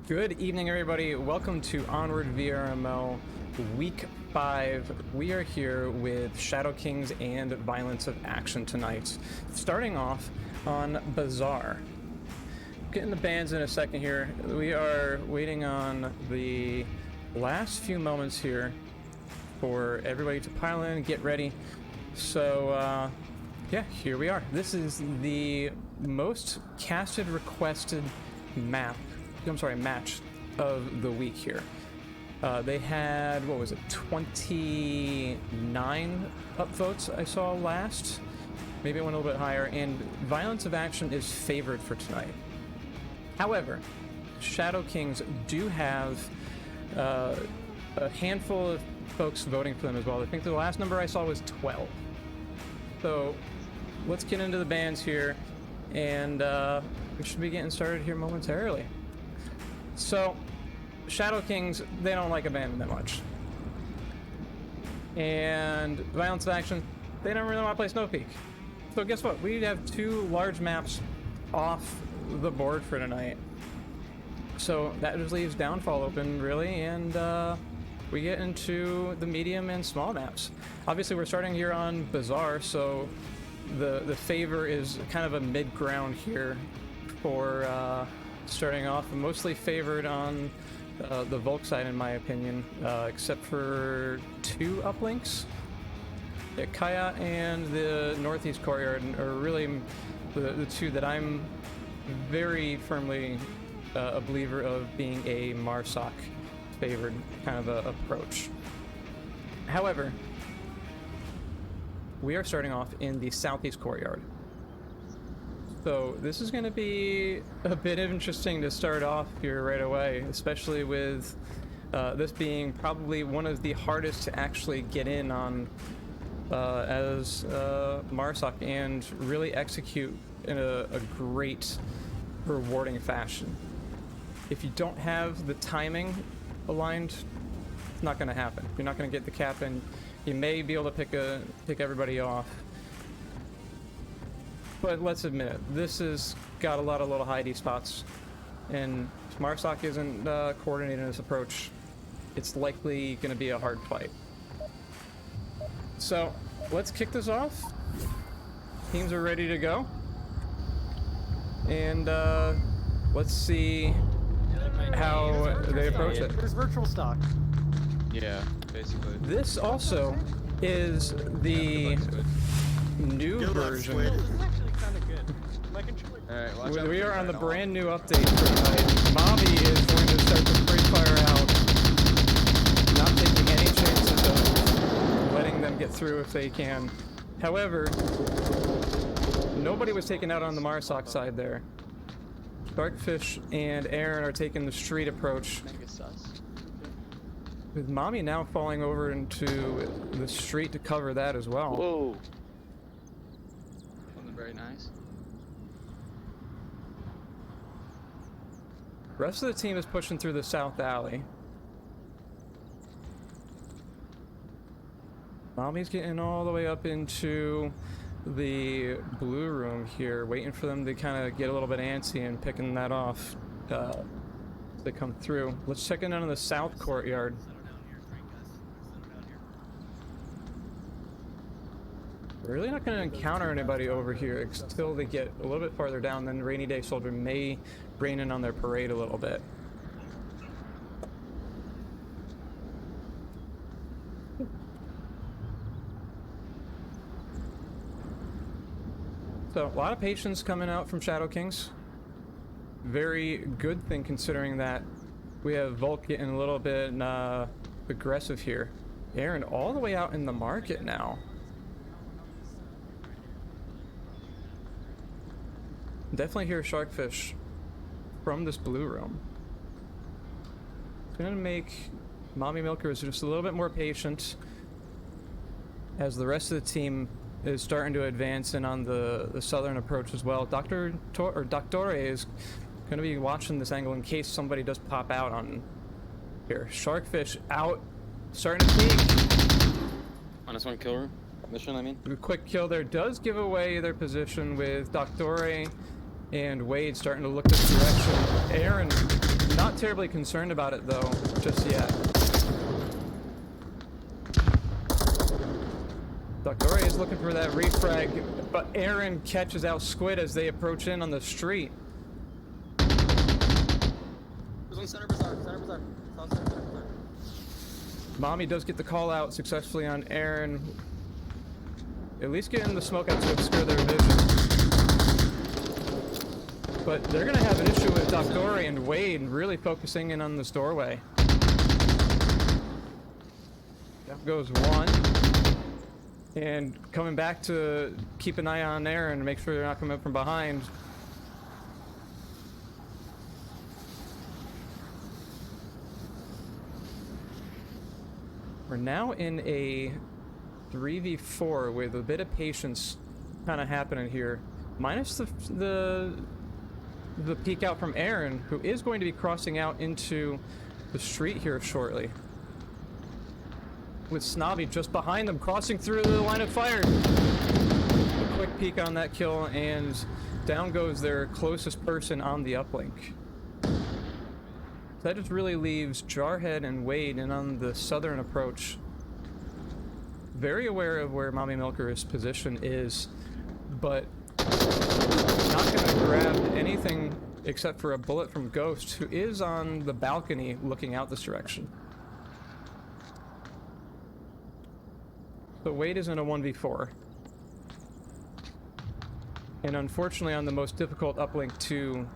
Good evening, everybody. Welcome to Onward VRML Week 5. We are here with Shadow Kings and Violence of Action tonight. Starting off on Bazaar. Getting the bands in a second here. We are waiting on the last few moments here for everybody to pile in and get ready. So, yeah, here we are. This is the most casted requested match of the week here. They had, what was it, 29 upvotes I saw last. Maybe it went a little bit higher, and Violence of Action is favored for tonight. However, Shadow Kings do have a handful of folks voting for them as well. I think the last number I saw was 12. So let's get into the bands here, and we should be getting started here momentarily. So, Shadow Kings, they don't like abandon that much. And Violence of Action, they don't really want to play Snow Peak. So guess what? We have two large maps off the board for tonight. So that just leaves Downfall open, really, and we get into the medium and small maps. Obviously, we're starting here on Bazaar, so the favor is kind of a mid-ground here for starting off. Mostly favored on the Volk side, in my opinion, except for two uplinks. Yeah, Kaya and the Northeast Courtyard are really the two that I'm very firmly a believer of being a Marsoc favored kind of a approach. However, we are starting off in the Southeast Courtyard. So this is going to be a bit interesting to start off here right away, especially with this being probably one of the hardest to actually get in on as Marsoc and really execute in a great, rewarding fashion. If you don't have the timing aligned, it's not going to happen. You're not going to get the cap in. You may be able to pick everybody off. But let's admit it, this has got a lot of little hidey spots, and if Marsoc isn't coordinating this approach, it's likely going to be a hard fight. So let's kick this off. Teams are ready to go, and let's see how they approach it. There's virtual stock. Yeah, basically. This also is the new version. Alright, We are on the brand new update for tonight. Mobby is going to start the free fire out, not taking any chances of letting them get through if they can. However, nobody was taken out on the Marsoc side there. Darkfish and Aaron are taking the street approach, with Mommy now falling over into the street to cover that as well. Whoa. Something very nice. The rest of the team is pushing through the south alley. Mommy's getting all the way up into the blue room here, waiting for them to kind of get a little bit antsy and picking that off as they come through. Let's check in on the south courtyard. We're really not going to encounter anybody over here until they get a little bit farther down. Then Rainy Day Soldier may rain in on their parade a little bit. So a lot of patience coming out from Shadow Kings. Very good thing considering that we have Volk getting a little bit aggressive here. Aaron all the way out in the market now. Definitely hear Sharkfish from this blue room. It's gonna make Mommy Milkers just a little bit more patient as the rest of the team is starting to advance in on the southern approach as well. Doctor is gonna be watching this angle in case somebody does pop out on here. Sharkfish out, starting to peek. -1 kill room mission, I mean. The quick kill there does give away their position with Doctor and Wade starting to look this direction. Aaron Not terribly concerned about it though, just yet. Dory is looking for that refrag, but Aaron catches out Squid as they approach in on the street. There's one center bazaar. Center bazaar. South center bazaar. Mommy does get the call out successfully on Aaron. At least getting the smoke out to obscure their vision. But they're gonna have an issue with Dory and Wade really focusing in on this doorway. That goes one. And coming back to keep an eye on Aaron and make sure they're not coming up from behind. We're now in a 3v4 with a bit of patience kind of happening here. Minus the peek out from Aaron, who is going to be crossing out into the street here shortly. With Snobby just behind them, crossing through the line of fire. A quick peek on that kill, and down goes their closest person on the uplink. So that just really leaves Jarhead and Wade in on the southern approach. Very aware of where Mommy Milker's position is, but not going to grab anything except for a bullet from Ghost, who is on the balcony looking out this direction. So Wade is in a 1v4. And unfortunately on the most difficult uplink to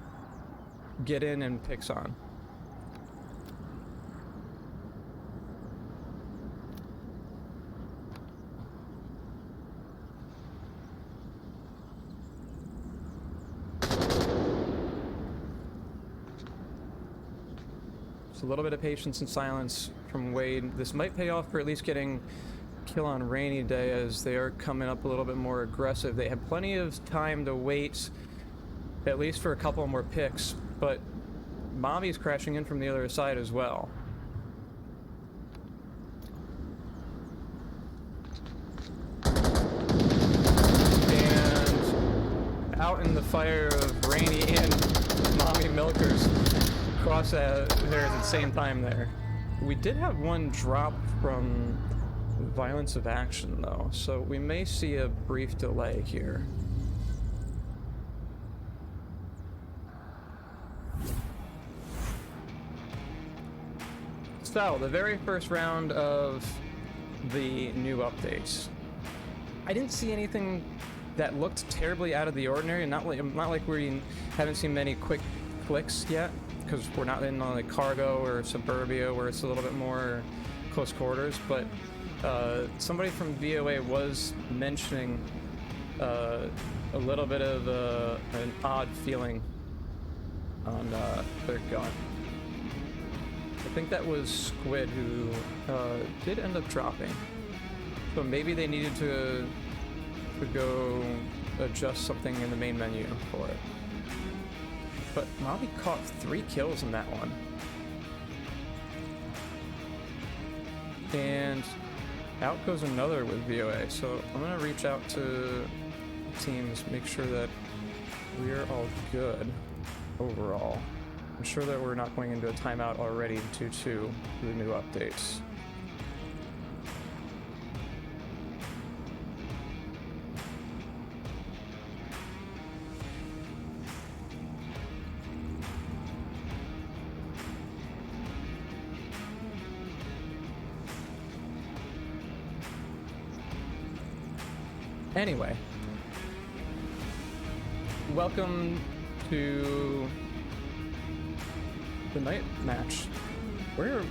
get in and picks on. Just a little bit of patience and silence from Wade. This might pay off for at least getting kill on Rainy Day, as they are coming up a little bit more aggressive. They have plenty of time to wait at least for a couple more picks, but Mommy's crashing in from the other side as well. And out in the fire of Rainy and Mommy Milkers cross there at the same time there. We did have one drop from Violence of Action though, so we may see a brief delay here. So, the very first round of the new updates. I didn't see anything that looked terribly out of the ordinary, and not like we haven't seen many quick clicks yet, because we're not in like Cargo or Suburbia where it's a little bit more close quarters, but somebody from VOA was mentioning a little bit of an odd feeling on their gun. I think that was Squid who did end up dropping. So maybe they needed to go adjust something in the main menu for it. But Mommy caught 3 kills in that one. And out goes another with VOA, so I'm gonna reach out to teams, make sure that we're all good overall. I'm sure that we're not going into a timeout already in 2-2 for the new updates. Anyway, welcome to the night match. We're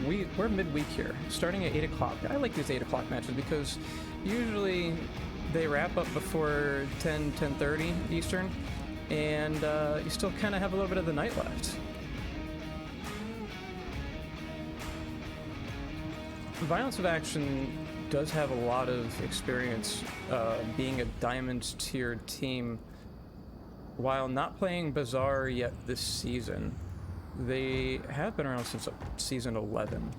midweek here, starting at 8 o'clock. I like these 8 o'clock matches because usually they wrap up before 10:30 Eastern, and you still kind of have a little bit of the night left. Violence of Action does have a lot of experience being a diamond tiered team. While not playing Bazaar yet this season, they have been around since season 11.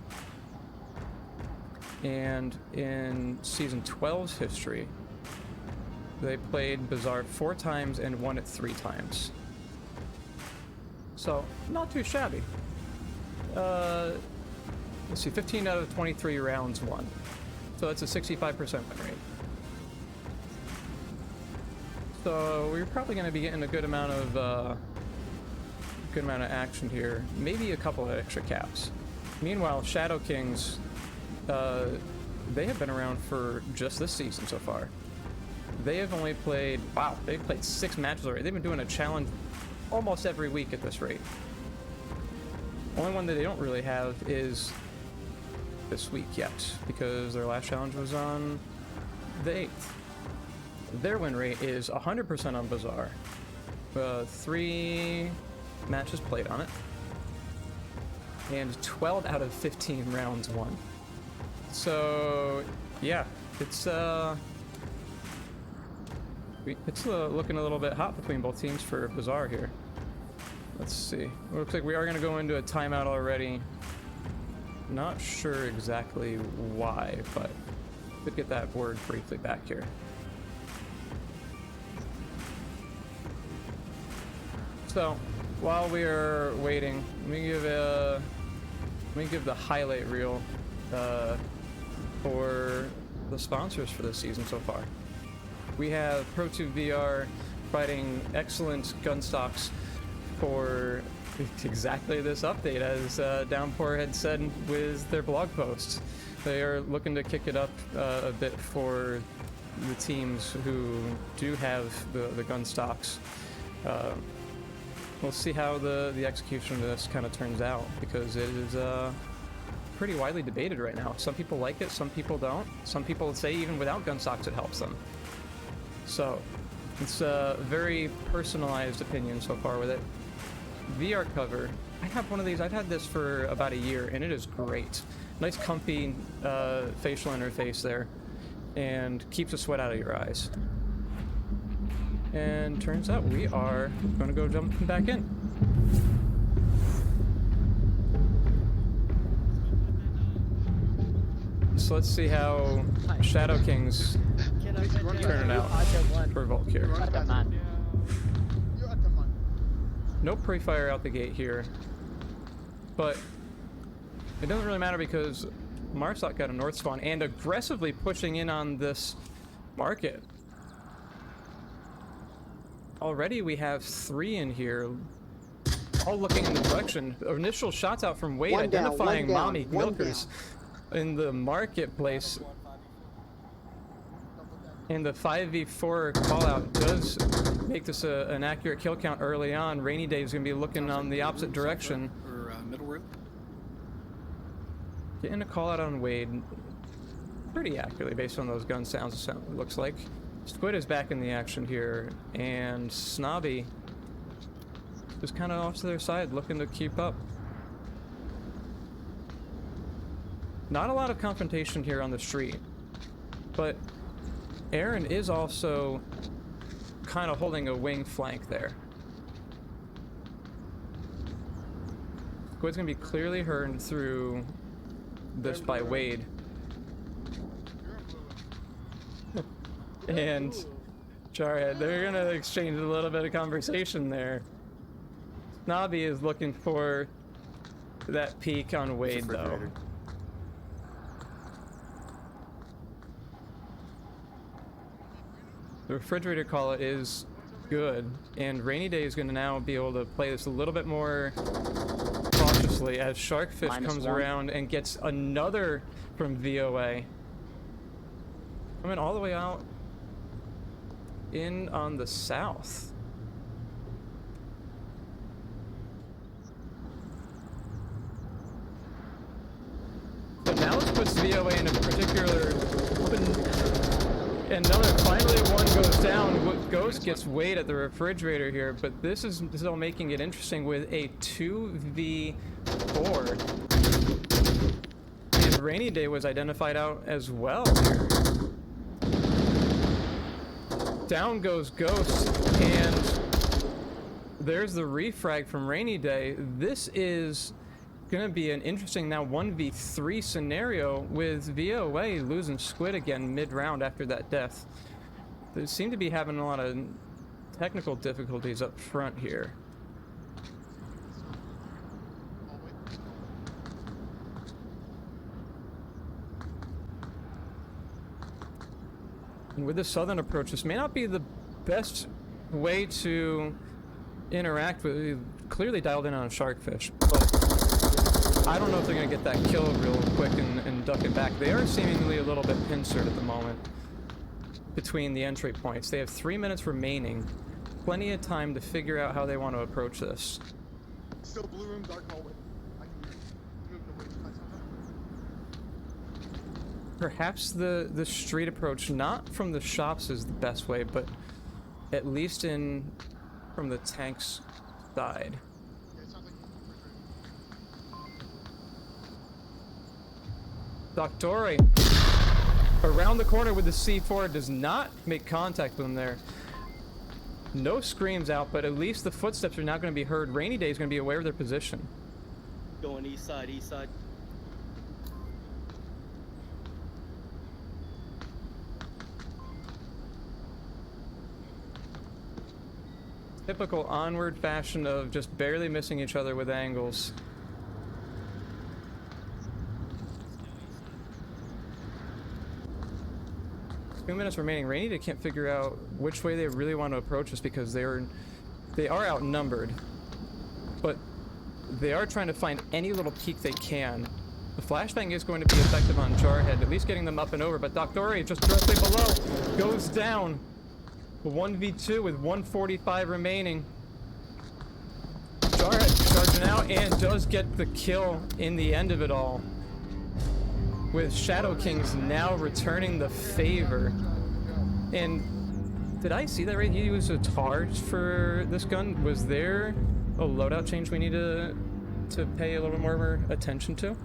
And in season 12's history, they played Bazaar 4 times and won it 3 times. So, not too shabby. let's see, 15 out of 23 rounds won. So that's a 65% win rate. So we're probably going to be getting a good amount of action here. Maybe a couple of extra caps. Meanwhile, Shadow Kings, they have been around for just this season so far. They have only played, wow, they've played 6 matches already. They've been doing a challenge almost every week at this rate. Only one that they don't really have is this week yet, because their last challenge was on the 8th. Their win rate is 100% on Bazaar. 3 matches played on it. And 12 out of 15 rounds won. So, yeah, it's looking a little bit hot between both teams for Bazaar here. Let's see. It looks like we are going to go into a timeout already. Not sure exactly why, but could get that word briefly back here. So, while we are waiting, let me give the highlight reel for the sponsors for this season so far. We have Pro2 VR providing excellent gun stocks for exactly this update, as Downpour had said with their blog post. They are looking to kick it up a bit for the teams who do have the gun stocks. We'll see how the execution of this kind of turns out, because it is pretty widely debated right now. Some people like it, some people don't. Some people say even without gun stocks it helps them. So it's a very personalized opinion so far with it. VR cover, I have one of these. I've had this for about a year, and it is great. Nice comfy facial interface there, and keeps the sweat out of your eyes. And turns out we are going to go jump back in. So let's see how Shadow Kings turn it out for Volk here. No pre-fire out the gate here, but it doesn't really matter because Marsoc got a north spawn and aggressively pushing in on this market. Already we have 3 in here, all looking in the direction. Initial shots out from Wade, identifying mommy milkers in the marketplace. And the 5v4 callout does make this an accurate kill count early on. Rainy Day is going to be looking on the opposite direction. Or middle room. Getting a callout on Wade pretty accurately based on those gun sounds, it looks like. Squid is back in the action here, and Snobby is kind of off to their side, looking to keep up. Not a lot of confrontation here on the street, but Aaron is also kind of holding a wing flank there. Squid's going to be clearly heard through this by Wade. And Jarhead, they're going to exchange a little bit of conversation there. Snobby is looking for that peek on Wade, though. The refrigerator call is good, and Rainy Day is going to now be able to play this a little bit more cautiously as Sharkfish comes around and gets another from VOA. Coming all the way out in on the south. So now this puts VOA in a particular another, finally one goes down. Ghost gets Wade at the refrigerator here, but this is still making it interesting with a 2v4. And Rainy Day was identified out as well here. Down goes Ghost, and there's the refrag from Rainy Day. This is gonna be an interesting now 1v3 scenario with VOA losing Squid again mid-round after that death. They seem to be having a lot of technical difficulties up front here. with the southern approach, this may not be the best way to interact with. We've clearly dialed in on sharkfish, but I don't know if they're going to get that kill real quick and duck it back. They are seemingly a little bit pincered at the moment between the entry points. They have 3 minutes remaining. Plenty of time to figure out how they want to approach this. Still blue room, dark hallway. I can move the way to my Perhaps the street approach, not from the shops, is the best way, but at least in from the tank's side. Yeah, it sounds like Doctore around the corner with the C4 does not make contact with him there. No screams out, but at least the footsteps are now going to be heard. Rainy Day is going to be aware of their position. Going east side, east side. Typical Onward fashion of just barely missing each other with angles. 2 minutes remaining. Rainy Day can't figure out which way they really want to approach this because they are outnumbered, but they are trying to find any little peek they can. The flashbang is going to be effective on Jarhead, at least getting them up and over, but Doctore just directly below goes down. 1v2 with 145 remaining. Jarhead charging out and does get the kill in the end of it all, with Shadow Kings now returning the favor. And did I see that right? He used a charge for this gun. Was there a loadout change we need to pay a little more attention to?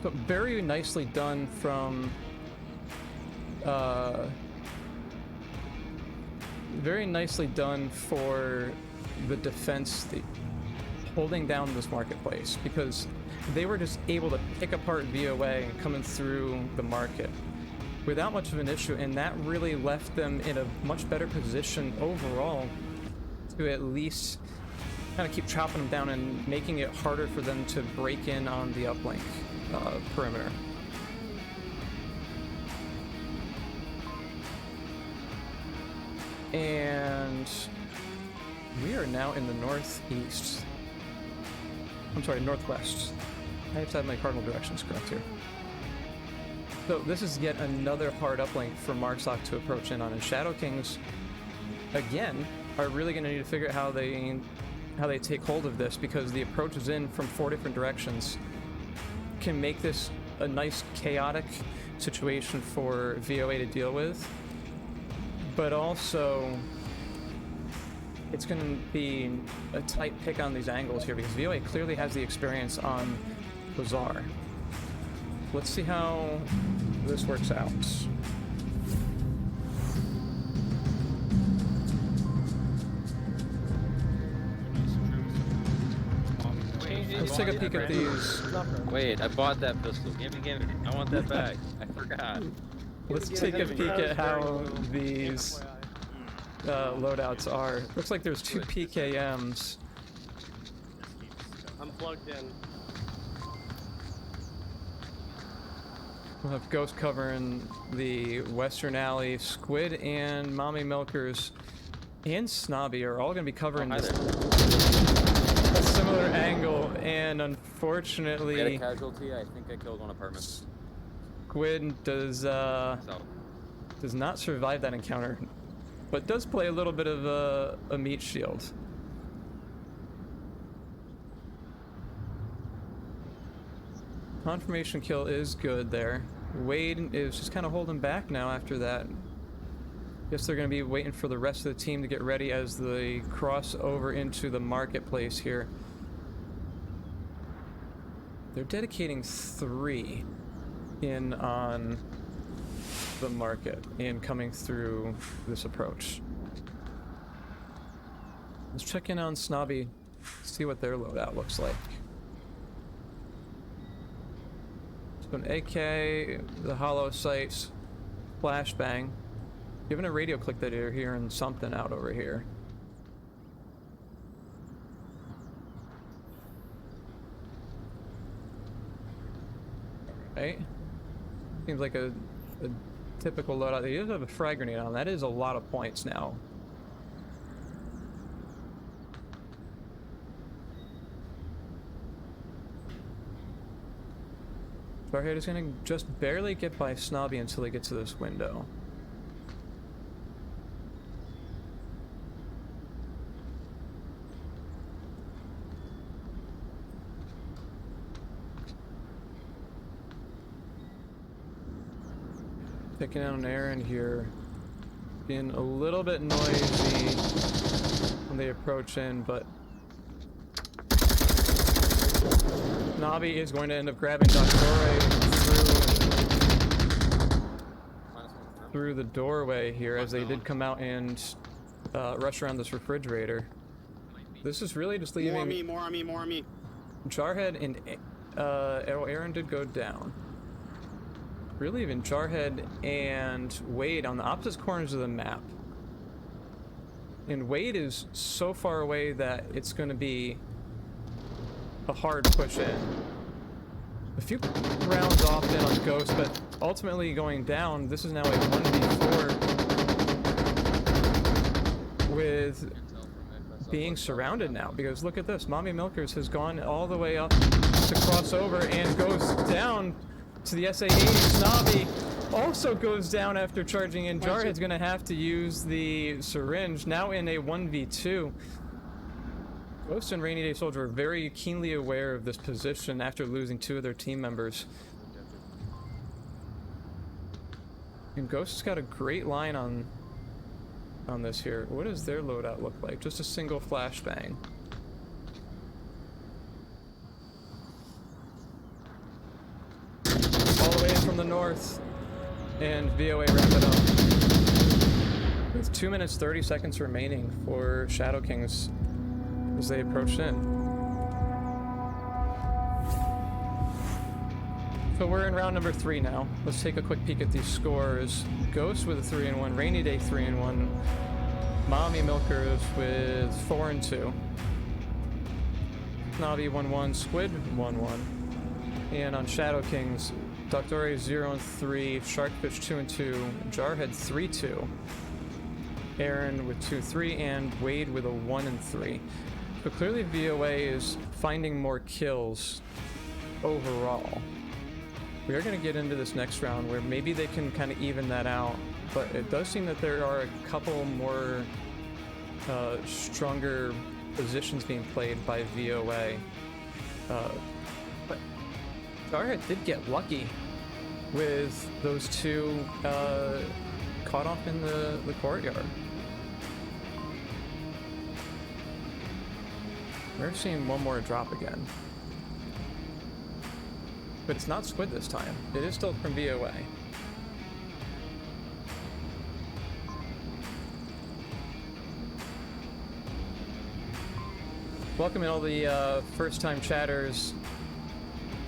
But very nicely done from very nicely done for the defense, holding down this marketplace, because they were just able to pick apart VOA coming through the market without much of an issue, and that really left them in a much better position overall to at least kind of keep chopping them down and making it harder for them to break in on the uplink perimeter. And we are now in the northeast. I'm sorry, northwest. I have to have my cardinal directions correct here. So this is yet another hard uplink for Marksock to approach in on, and Shadow Kings, again, are really going to need to figure out how they take hold of this, because the approaches in from 4 different directions can make this a nice chaotic situation for VOA to deal with, but also it's going to be a tight pick on these angles here, because VOA clearly has the experience on Bazaar. Let's see how this works out. Let's take a peek at these. Wait, I bought that pistol. Give me. I want that back. I forgot. Let's take a peek at how these loadouts are. Looks like there's 2 PKMs. I'm plugged in. We'll have Ghost covering the Western Alley. Squid and Mommy Milkers and Snobby are all going to be covering this a similar angle, and unfortunately, We had a casualty. I think I killed one apartment. Squid does not survive that encounter, but does play a little bit of a meat shield. Confirmation kill is good there. Wade is just kind of holding back now after that. Guess they're going to be waiting for the rest of the team to get ready as they cross over into the marketplace here. They're dedicating 3 in on the market and coming through this approach. Let's check in on Snobby, see what their loadout looks like. So an AK, the hollow sights, flashbang. Given a radio click that you're hearing something out over here. right? Seems like a typical loadout. They do have a frag grenade on. That is a lot of points now. Jarhead is gonna just barely get by Snobby until he gets to this window. Taking out an Aaron here, being a little bit noisy when they approach in, but Navi is going to end up grabbing Doctore through the doorway here, as they did come out and rush around this refrigerator. This is really just leaving... More on me. Jarhead and Aaron did go down. Really even Jarhead and Wade on the opposite corners of the map. And Wade is so far away that it's going to be a hard push in. A few rounds off in on Ghost, but ultimately going down. This is now a 1v4 with being surrounded now, because look at this. Mommy Milkers has gone all the way up to cross over and goes down to the SA-80. Snobby also goes down after charging in. Jarhead's gonna have to use the syringe, now in a 1v2. Ghost and Rainy Day Soldier are very keenly aware of this position after losing 2 of their team members. And Ghost has got a great line on this here. What does their loadout look like? Just a single flashbang. All the way in from the north, and VOA wrap it up. With 2 minutes 30 seconds remaining for Shadow Kings as they approach in. So we're in round number 3 now. Let's take a quick peek at these scores. Ghost with a 3-1, Rainy Day 3-1, Mommy Milkers with 4-2, Navi 1-1, Squid 1-1, and on Shadow Kings, Doctore 0-3, Sharkfish 2-2, Jarhead 3-2, Aaron with 2-3, and Wade with a 1-3. But clearly VOA is finding more kills overall. We are going to get into this next round where maybe they can kind of even that out, but it does seem that there are a couple more stronger positions being played by VOA. But Jarhead did get lucky with those 2 caught off in the courtyard. We're seeing one more drop again. But it's not Squid this time. It is still from VOA. Welcome in all the first-time chatters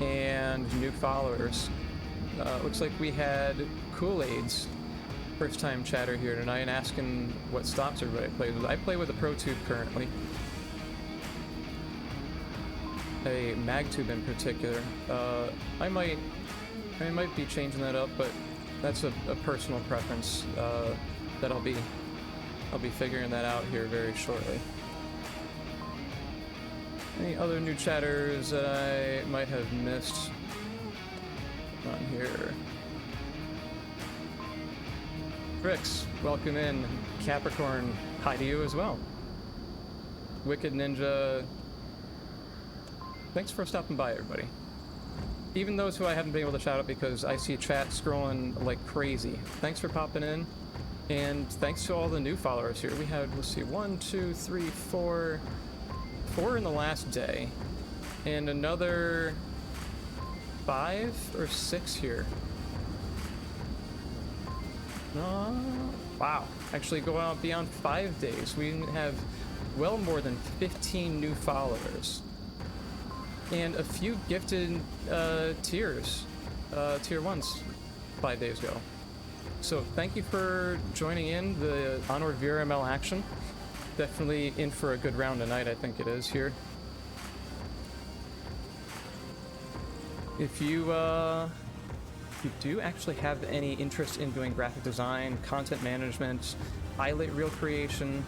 and new followers. Looks like we had Kool-Aid's first-time chatter here tonight and asking what stops everybody plays with. I play with a Pro Tube currently. A mag tube in particular. I might be changing that up, but that's a personal preference that I'll be figuring that out here very shortly. Any other new chatters that I might have missed on here? Trix, welcome in. Capricorn, hi to you as well. Wicked Ninja, thanks for stopping by, everybody. Even those who I haven't been able to shout out because I see chat scrolling like crazy. Thanks for popping in, and thanks to all the new followers here. We had, let's see, 1, 2, 3, 4 in the last day, and another 5 or 6 here. Wow, actually go out beyond 5 days. We have well more than 15 new followers. And a few gifted tiers, tier 1s 5 days ago. So thank you for joining in the Onward VRML action. Definitely in for a good round tonight, I think it is here. If you you do actually have any interest in doing graphic design, content management, highlight reel creation,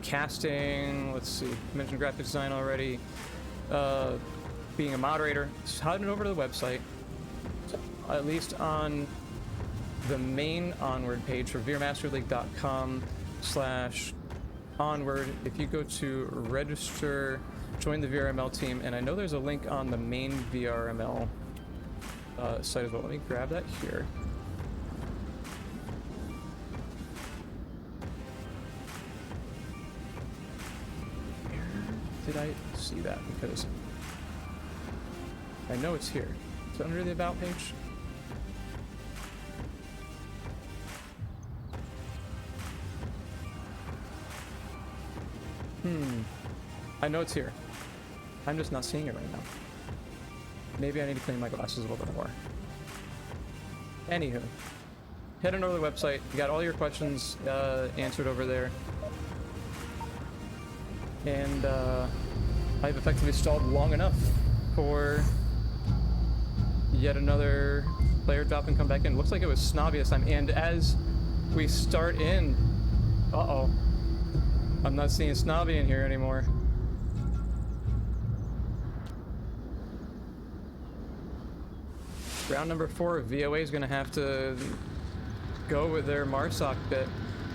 casting, let's see, I mentioned graphic design already, being a moderator, just head over to the website, at least on the main Onward page for VRMasterLeague.com/Onward. If you go to register, join the VRML team, and I know there's a link on the main VRML site as well. Let me grab that here. Where did I see that? Because I know it's here. Is it under the About page? I know it's here. I'm just not seeing it right now. Maybe I need to clean my glasses a little bit more. Anywho, head on over to the website. You got all your questions answered over there. And I've effectively stalled long enough for yet another player drop and come back in. Looks like it was Snobby this time. And as we start in... Uh-oh. I'm not seeing Snobby in here anymore. Round number 4, VOA is going to have to go with their Marsoc bit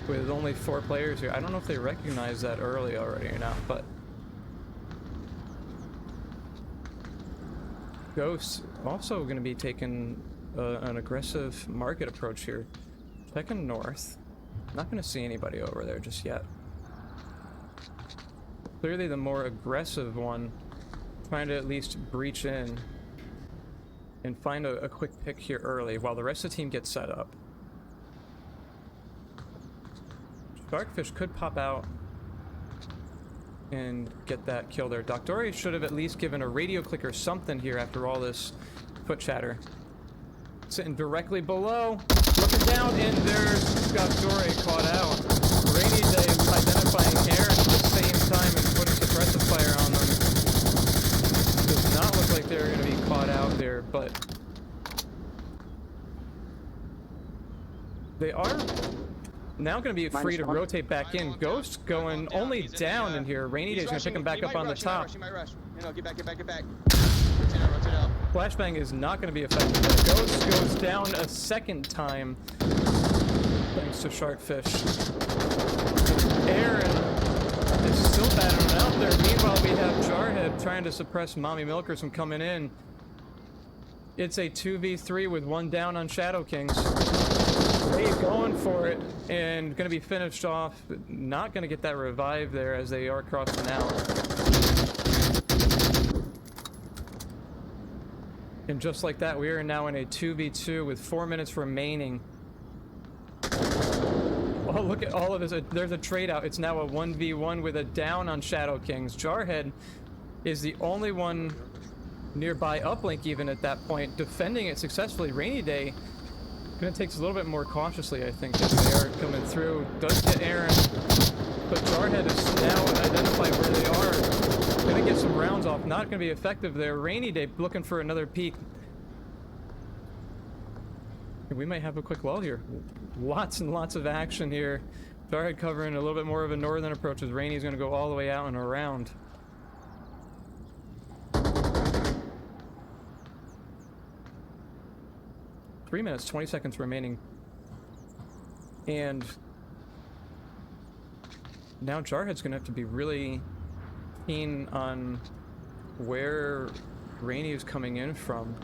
with only 4 players here. I don't know if they recognize that early already or not, but... Ghost also going to be taking an aggressive market approach here. Checking north. Not going to see anybody over there just yet. Clearly the more aggressive one, trying to at least breach in and find a quick pick here early while the rest of the team gets set up. Sharkfish could pop out and get that kill there. Doctore should have at least given a radio click or something here after all this foot chatter. Sitting directly below, looking down, and there's Doctore caught out. Rainy Day identifying Aaron at the same time and putting suppressive fire on them. Does not look like they're going to be caught out there, but they are now going to be free to rotate back in. Ghost going only down in here. Rainy Day's going to pick him back up on the top. He might rush. No, get back. Rotate out. Flashbang is not going to be effective there. Ghost goes down a second time thanks to Sharkfish. Aaron is still battling out there. Meanwhile, we have Jarhead trying to suppress Mommy Milkers from coming in. It's a 2v3 with 1 down on Shadow Kings. He's going for it and going to be finished off. Not going to get that revive there as they are crossing out. And just like that, we are now in a 2v2 with 4 minutes remaining. Oh, look at all of this. There's a trade out. It's now a 1v1 with a down on Shadow Kings. Jarhead is the only one nearby uplink even at that point, defending it successfully. Rainy Day gonna take this a little bit more cautiously, I think, as they are coming through. Does get Aaron, but Jarhead is now identified where they are. Gonna get some rounds off. Not gonna be effective there. Rainy Day looking for another peek. We might have a quick lull here. Lots and lots of action here. Jarhead covering a little bit more of a northern approach as Rainy's gonna go all the way out and around. Three minutes, 20 seconds remaining. And now Jarhead's gonna have to be really keen on where Rainy is coming in from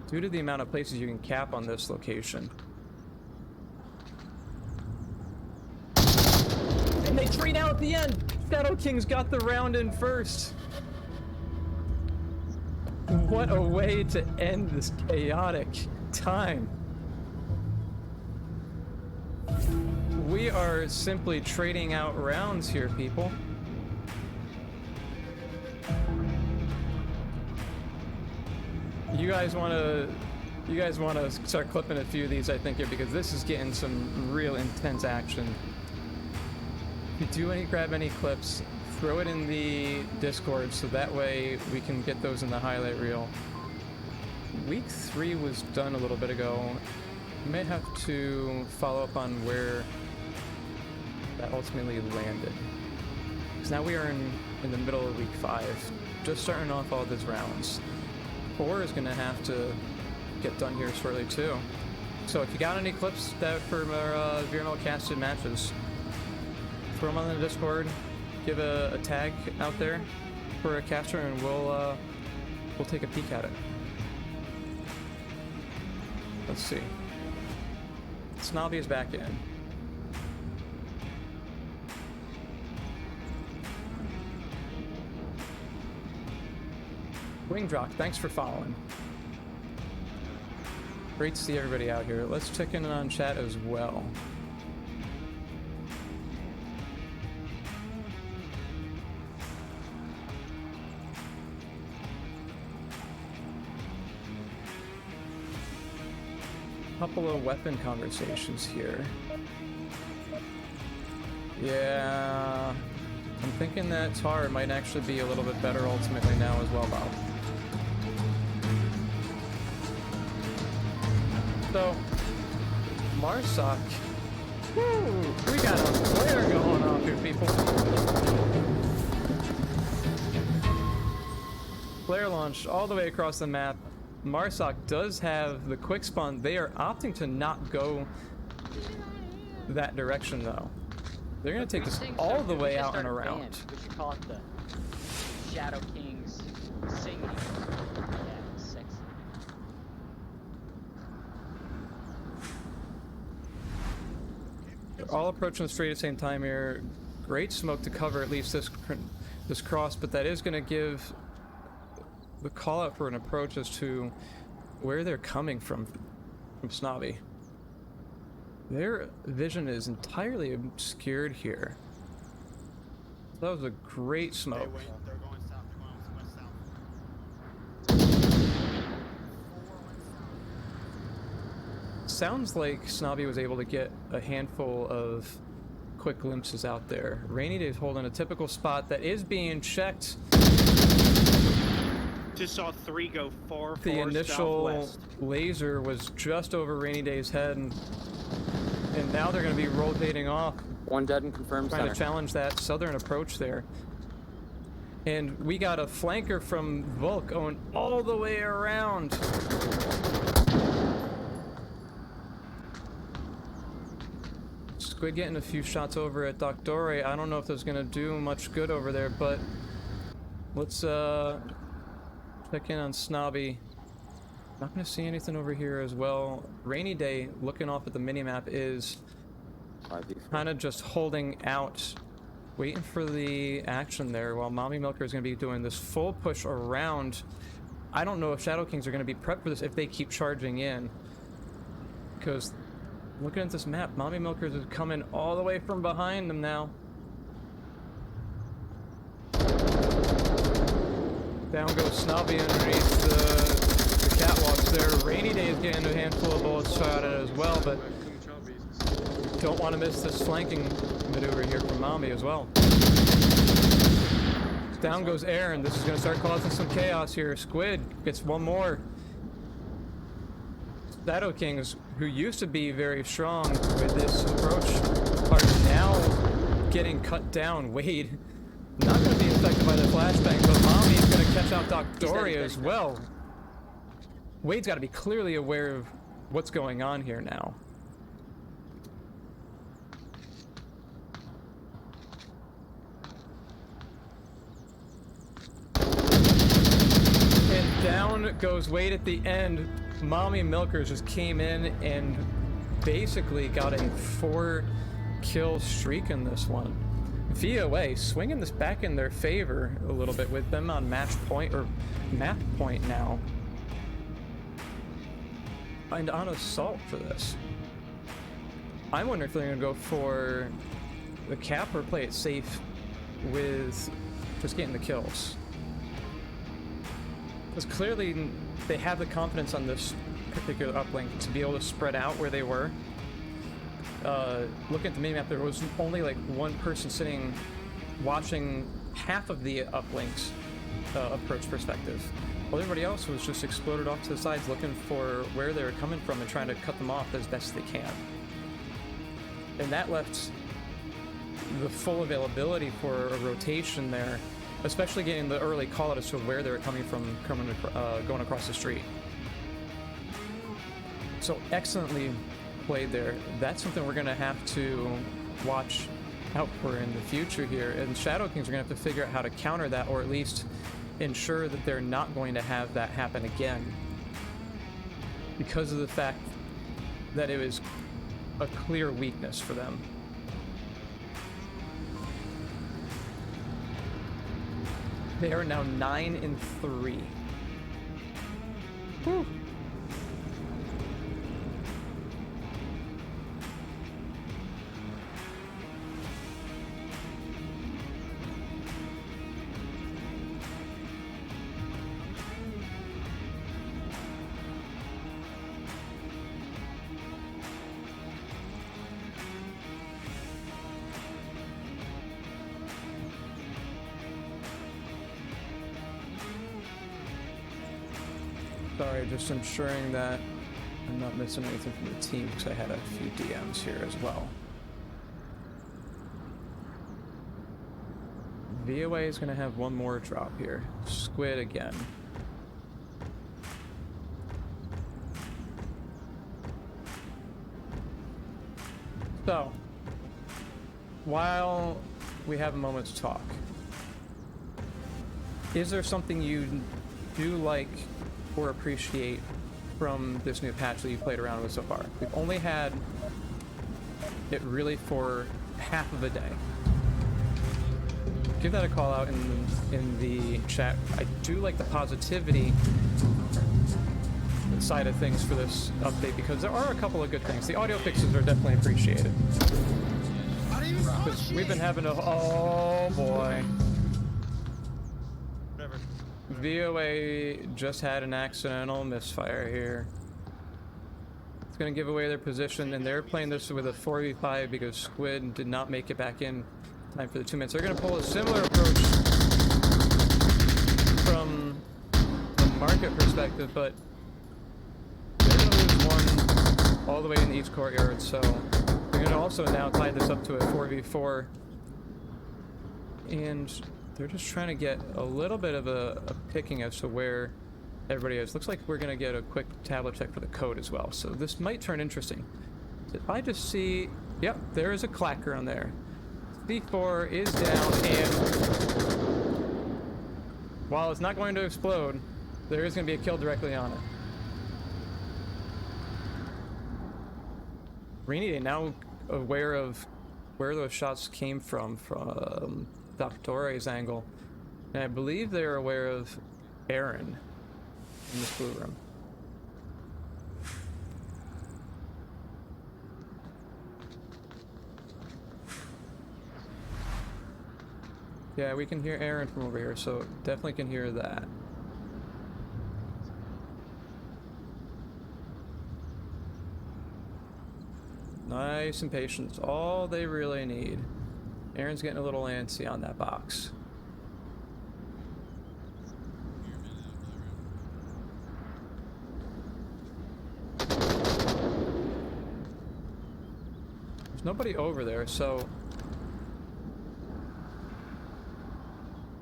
due to the amount of places you can cap on this location. And they trade out at the end! Shadow Kings got the round in first! What a way to end this chaotic time. We are simply trading out rounds here, people. You guys want to start clipping a few of these, I think, here, because this is getting some real intense action. If you do grab any clips, throw it in the Discord so that way we can get those in the highlight reel. week 3 was done a little bit ago. We may have to follow up on where that ultimately landed. Because now we are in the middle of week 5, just starting off all these rounds. 4 is going to have to get done here shortly too. So if you got any clips that for our VRML casted matches, throw them on the Discord, give a tag out there for a caster, and we'll take a peek at it. Let's see. Snobby is back in. Wingdrock, thanks for following. Great to see everybody out here. Let's check in on chat as well. Couple of weapon conversations here. Yeah, I'm thinking that Tar might actually be a little bit better ultimately now as well, Bob. So, Marsoc, woo, we got a flare going on here, people. Flare launched all the way across the map. Marsoc does have the quick spawn. They are opting to not go that direction though. They're gonna take this all the way out and around. We should call it the Shadow Kings singing. Yeah, sexy. They're all approaching the street at the same time here. Great smoke to cover at least this cross, but that is gonna give the call out for an approach as to where they're coming from Snobby. Their vision is entirely obscured here. That was a great smoke. Wait, they're going south. They're going west south. Sounds like Snobby was able to get a handful of quick glimpses out there. Rainy Day is holding a typical spot that is being checked. Just saw 3 go 4 The initial southwest. laser was just over Rainy Day's head, and now they're going to be rotating off, One dead and confirmed trying center. to challenge that southern approach there. And we got a flanker from Volk going all the way around. Squid getting a few shots over at Doctore. I don't know if that's going to do much good over there, but let's check in on Snobby. Not going to see anything over here as well. Rainy Day, looking off at the minimap, is kind of just holding out, waiting for the action there, while Mommy Milker is going to be doing this full push around. I don't know if Shadow Kings are going to be prepped for this if they keep charging in, because looking at this map, Mommy Milkers is coming all the way from behind them now. Down goes Snobby underneath the catwalks there. Rainy Day is getting a handful of bullets shot at it as well, but don't want to miss this flanking maneuver here from Mommy as well. Down goes Aaron. This is going to start causing some chaos here. Squid gets one more. Shadow Kings, who used to be very strong with this approach, are now getting cut down. Wade, not going to be affected by the flashbang, but Mommy is going to catch out Doctore as well. Wade's got to be clearly aware of what's going on here now. And down goes Wade at the end. Mommy Milkers just came in and basically got a 4-kill streak in this one. VOA swinging this back in their favor a little bit with them on match point, or map point now. And on assault for this. I'm wondering if they're going to go for the cap or play it safe with just getting the kills. Because clearly they have the confidence on this particular uplink to be able to spread out where they were. Looking at the minimap, there was only like one person sitting watching half of the uplinks approach perspective. While everybody else was just exploded off to the sides looking for where they were coming from and trying to cut them off as best they can. And that left the full availability for a rotation there, especially getting the early call out as to where they were coming from, going across the street. So excellently played there. That's something we're going to have to watch out for in the future here. And Shadow Kings are going to have to figure out how to counter that, or at least ensure that they're not going to have that happen again. Because of the fact that it was a clear weakness for them. They are now 9-3. Whew. Sorry, just ensuring that I'm not missing anything from the team because I had a few DMs here as well. VOA is going to have one more drop here. Squid again. So, while we have a moment to talk, is there something you do like or appreciate from this new patch that you played around with so far? We've only had it really for half of a day. Give that a call out in the chat. I do like the positivity side of things for this update because there are a couple of good things. The audio fixes are definitely appreciated. Because we've been having a oh boy. VOA just had an accidental misfire here. It's going to give away their position, and they're playing this with a 4v5 because Squid did not make it back in time for the 2 minutes. They're going to pull a similar approach from the market perspective, but they're going to lose one all the way in the east courtyard, so they're going to also now tie this up to a 4v4. And they're just trying to get a little bit of a picking as to where everybody is. Looks like we're going to get a quick tablet check for the code as well. So this might turn interesting. If I just see... Yep, there is a clacker on there. C4 is down, and... while it's not going to explode, there is going to be a kill directly on it. Rainy Day now aware of where those shots came from Doctore's angle, and I believe they're aware of Aaron in this blue room. Yeah, we can hear Aaron from over here, so definitely can hear that. Nice and patience, all they really need. Aaron's getting a little antsy on that box. There's nobody over there, so...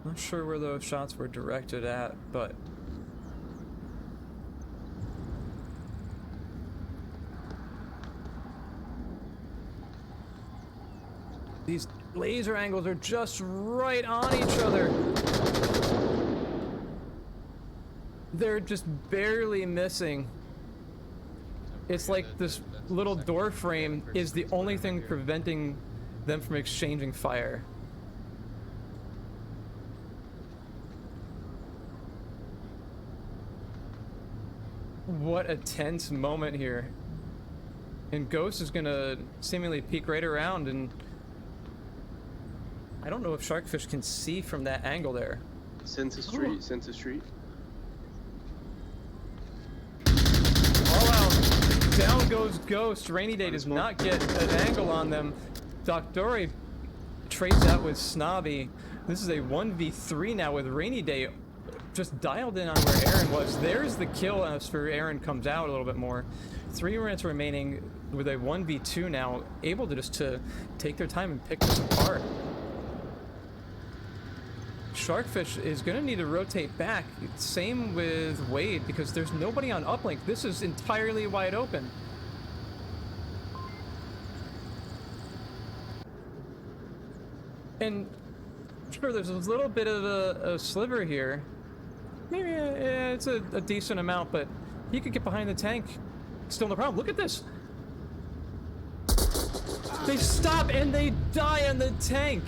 not sure where those shots were directed at, but... these laser angles are just right on each other. They're just barely missing. It's like this little door frame is the only thing preventing them from exchanging fire. What a tense moment here. And Ghost is gonna seemingly peek right around, and I don't know if Sharkfish can see from that angle there. Census Street, Census Street. All out. Down goes Ghost. Rainy Day does not get an angle on them. Doctore trades out with Snobby. This is a 1v3 now with Rainy Day just dialed in on where Aaron was. There's the kill as for Aaron comes out a little bit more. 3 minutes remaining with a 1v2 now, able to just to take their time and pick this apart. Sharkfish is going to need to rotate back. Same with Wade, because there's nobody on uplink. This is entirely wide open. And sure, there's a little bit of a sliver here. Maybe it's a decent amount, but he could get behind the tank. Still no problem. Look at this. They stop and they die on the tank.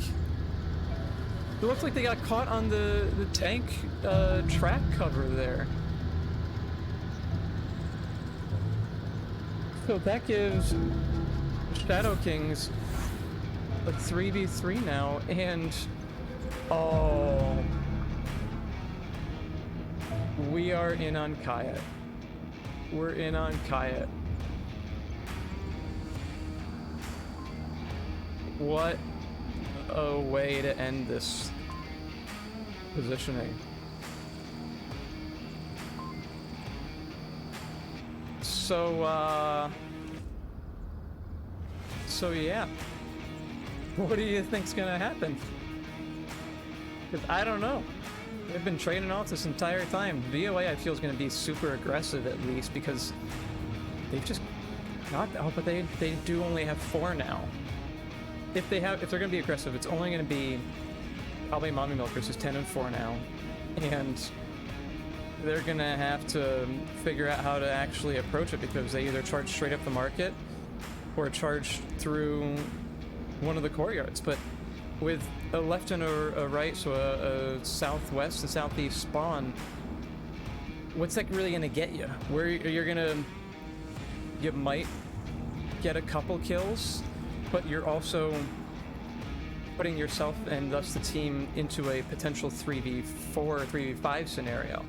It looks like they got caught on the tank track cover there. So that gives Shadow Kings a 3v3 now, and oh, we are in on Kayet. We're in on Kayet. What a way to end this positioning. So yeah. What do you think's gonna happen? 'Cause I don't know. They've been trading off this entire time. VOA I feel is gonna be super aggressive at least, because they've just not. Oh, but they do only have 4 now. If they're gonna be aggressive, it's only gonna be probably Mommy Milkers, who's 10 and 4 now, and they're gonna have to figure out how to actually approach it, because they either charge straight up the market or charge through one of the courtyards. But with a left and a right, so a southwest and southeast spawn, what's that really gonna get you? Where you might get a couple kills, but you're also putting yourself and thus the team into a potential 3v4 or 3v5 scenario.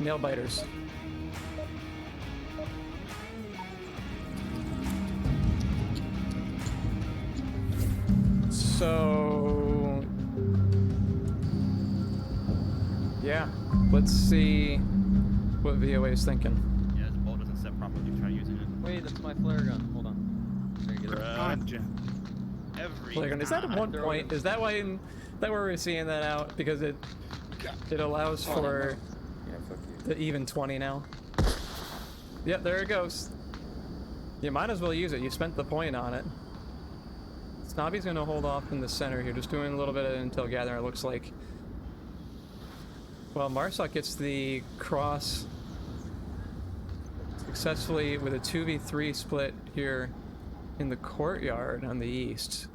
Nail biters. So yeah, let's see what VOA is thinking. Yeah, this bolt doesn't set properly. Try using it. Wait, that's my flare gun. Hold on. There you go. Every Flare gun. Is that at one point? Is that why we're seeing that out? Because it allows for the even 20 now. Yep, there it goes. You might as well use it. You spent the point on it. Snobby's gonna hold off in the center here, just doing a little bit of intel gathering, it looks like. Well, Marsoc gets the cross successfully with a 2v3 split here in the courtyard on the east.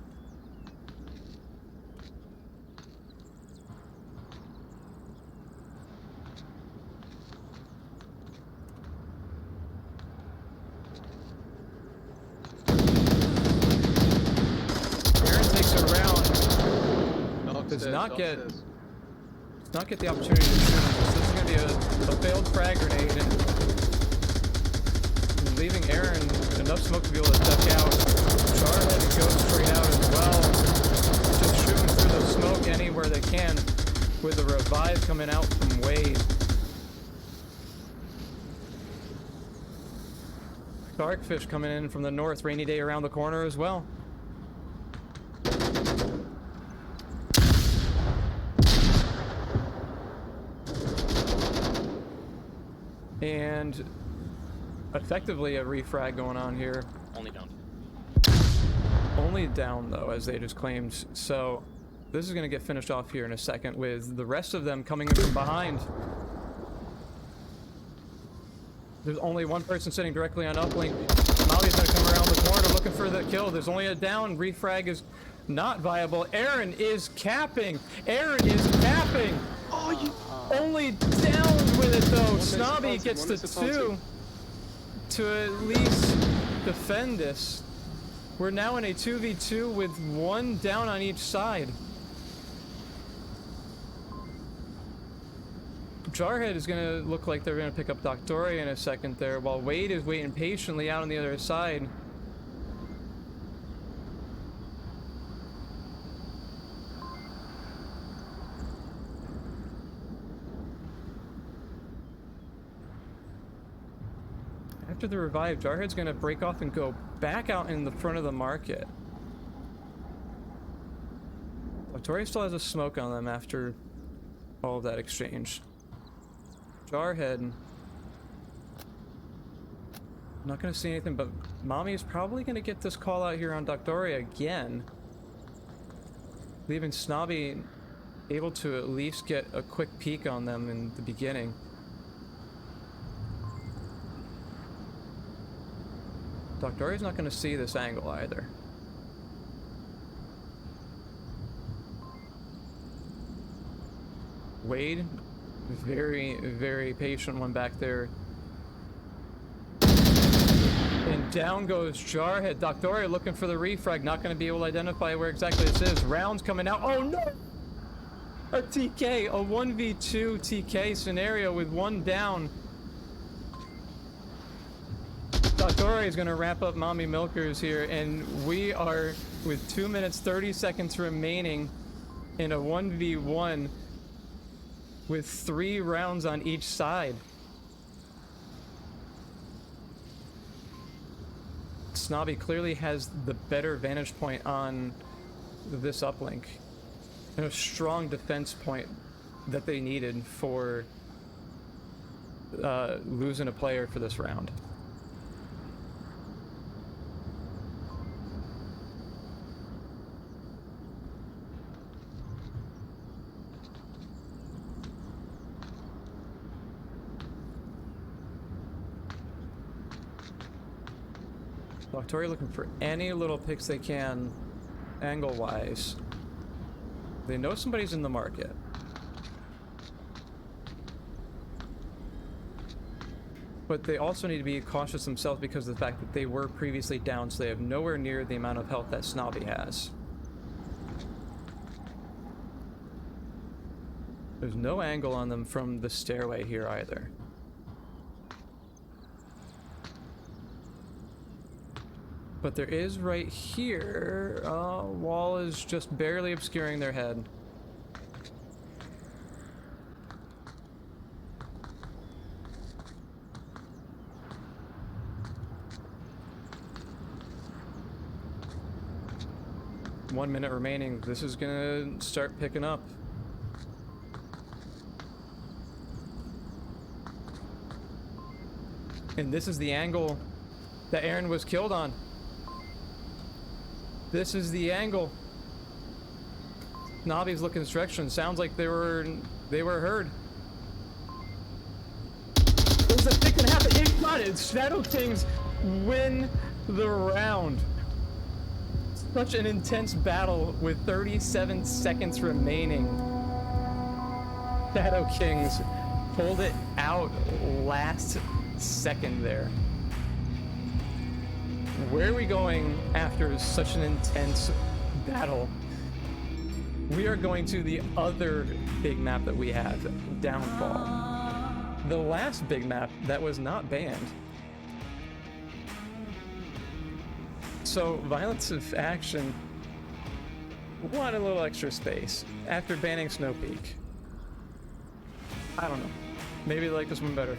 Does not get the opportunity to shoot him. So this is going to be a failed frag grenade, and leaving Aaron enough smoke to be able to duck out. Charhead goes straight out as well, just shooting through the smoke anywhere they can, with the revive coming out from Wade. Sharkfish coming in from the north, rainy day around the corner as well. And effectively a refrag going on here. Only down. Only down though, as they just claimed. So this is going to get finished off here in a second, with the rest of them coming in from behind. There's only one person sitting directly on uplink. Molly's going to come around the corner looking for the kill. There's only a down. Refrag is not viable. Aaron is capping. Aaron is capping. Oh, you... Only down with it though. Snobby gets the 2 to at least defend this. We're now in a 2v2 with 1 down on each side. Jarhead is going to look like they're going to pick up Doctoria in a second there, while Wade is waiting patiently out on the other side. after the revive, Jarhead's gonna break off and go back out in the front of the market. Victoria still has a smoke on them after all of that exchange. Jarhead, not gonna see anything, but Mommy is probably gonna get this call out here on Doctoria again, leaving Snobby able to at least get a quick peek on them in the beginning. Doctoria's not gonna see this angle either. Wade, very, very patient one back there. And down goes Jarhead. Doctoria looking for the refrag, not going to be able to identify where exactly this is. Rounds coming out. Oh no! A TK, a 1v2 TK scenario with one down. Doctoria is going to wrap up Mommy Milkers here, and we are with 2 minutes 30 seconds remaining in a 1v1 with 3 rounds on each side. Snobby clearly has the better vantage point on this uplink and a strong defense point that they needed for losing a player for this round. Doctoria looking for any little picks they can, angle-wise. They know somebody's in the market. But they also need to be cautious themselves because of the fact that they were previously down, so they have nowhere near the amount of health that Snobby has. There's no angle on them from the stairway here either. But there is right here, wall is just barely obscuring their head. One minute remaining. This is gonna start picking up. And this is the angle that Aaron was killed on. This is the angle. Navi's looking this direction. Sounds like they were heard. It was a thick and a half. It got it. Shadow Kings win the round. Such an intense battle with 37 seconds remaining. Shadow Kings pulled it out last second there. Where are we going after such an intense battle? We are going to the other big map that we have, Downfall. The last big map that was not banned. So, Violence of Action wanted a little extra space after banning Snow Peak. I don't know. Maybe they like this one better.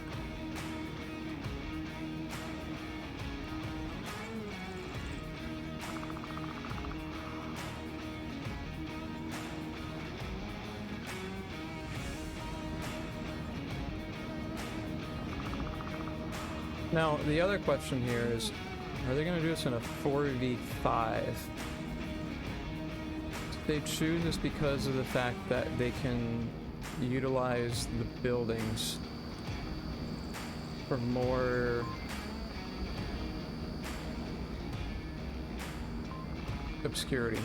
Now, the other question here is, are they going to do this in a 4v5? They choose this because of the fact that they can utilize the buildings for more obscurity.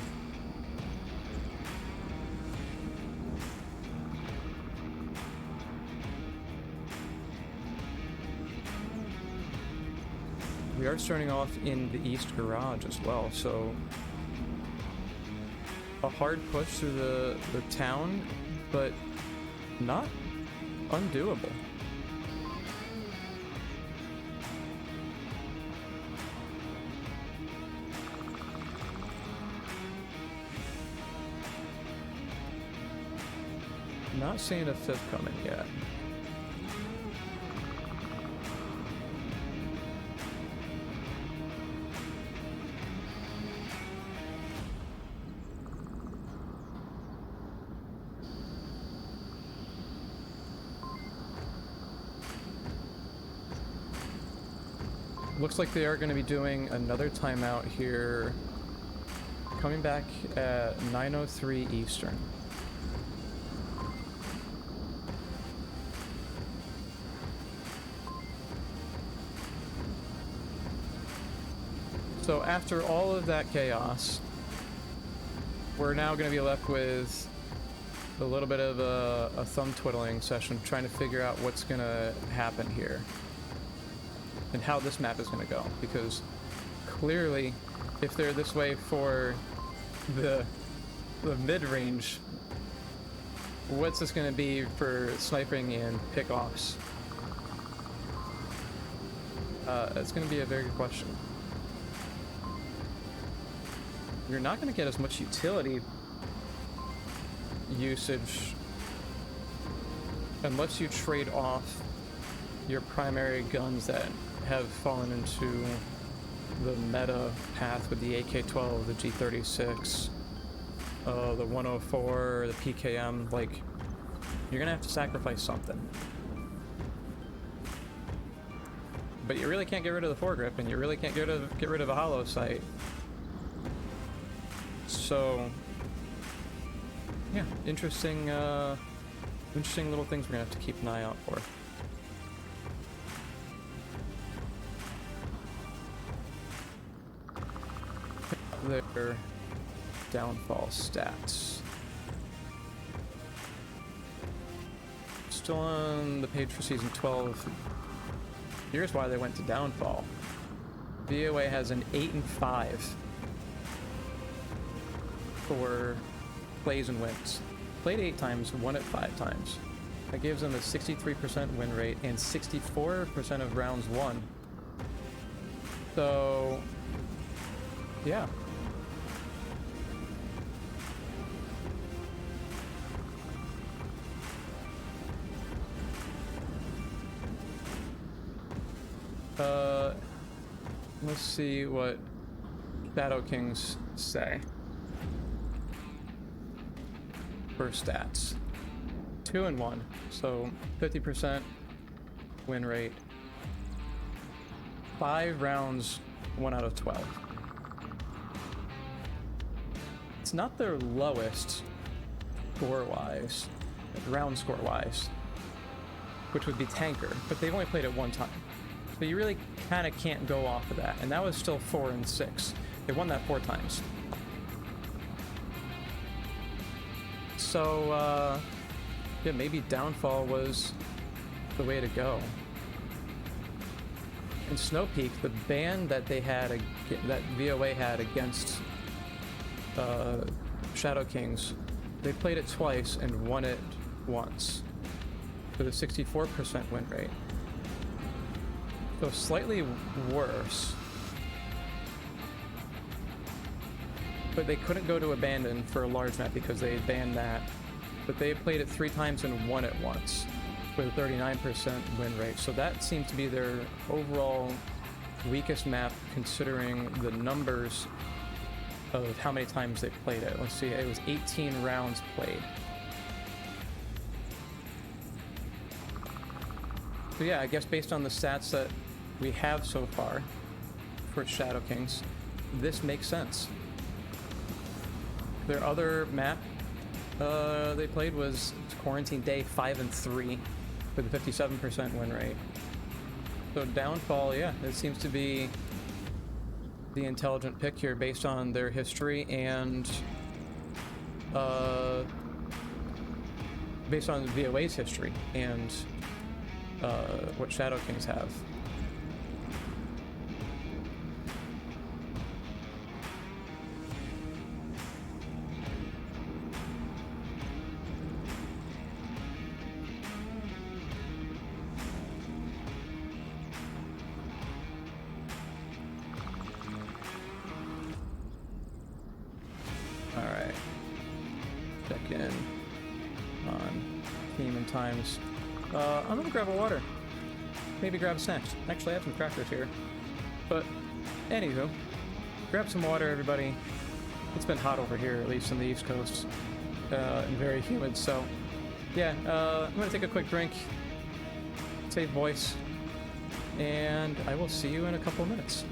We are starting off in the east garage as well, so a hard push through the town, but not undoable. Not seeing a fifth coming yet. looks like they are going to be doing another timeout here, coming back at 9:03 Eastern. So after all of that chaos, we're now going to be left with a little bit of a thumb twiddling session, trying to figure out what's going to happen here and how this map is going to go. Because clearly, if they're this way for the mid-range, what's this going to be for sniping and pickoffs? It's going to be a very good question. You're not going to get as much utility usage unless you trade off your primary guns that have fallen into the meta path with the AK-12, the G36, the 104, the PKM. Like, you're going to have to sacrifice something. But you really can't get rid of the foregrip, and you really can't get rid of a hollow sight. So, yeah, interesting little things we're gonna have to keep an eye out for. Their downfall stats. Still on the page for season 12. Here's why they went to downfall. VOA has an 8-5 for plays and wins. Played 8 times, won it 5 times. That gives them a 63% win rate and 64% of rounds won. So, yeah. Let's see what Shadow Kings say. For stats. 2 and 1, so 50% win rate. 5 rounds, 1 out of 12. It's not their lowest score-wise, round score-wise, which would be Tanker, but they've only played it 1 time. So you really kind of can't go off of that, and that was still 4 and 6. They won that 4 times. So, yeah, maybe Downfall was the way to go. In Snow Peak, the ban that they had, that VOA had against Shadow Kings, they played it twice and won it once with a 64% win rate. So slightly worse. But they couldn't go to Abandon for a large map because they had banned that. But they played it 3 times and won it once with a 39% win rate. So that seemed to be their overall weakest map considering the numbers of how many times they played it. Let's see, it was 18 rounds played. So yeah, I guess based on the stats that we have so far for Shadow Kings, this makes sense. Their other map they played was Quarantine Day 5 and 3 with a 57% win rate. So Downfall, yeah, it seems to be the intelligent pick here based on their history and based on VOA's history and what Shadow Kings have. Alright. Check in on team and times. I'm gonna grab a water. Maybe grab snacks. Actually, I have some crackers here. But, anywho, grab some water, everybody. It's been hot over here, at least on the East Coast, and very humid, so yeah, I'm gonna take a quick drink, save voice, and I will see you in a couple minutes.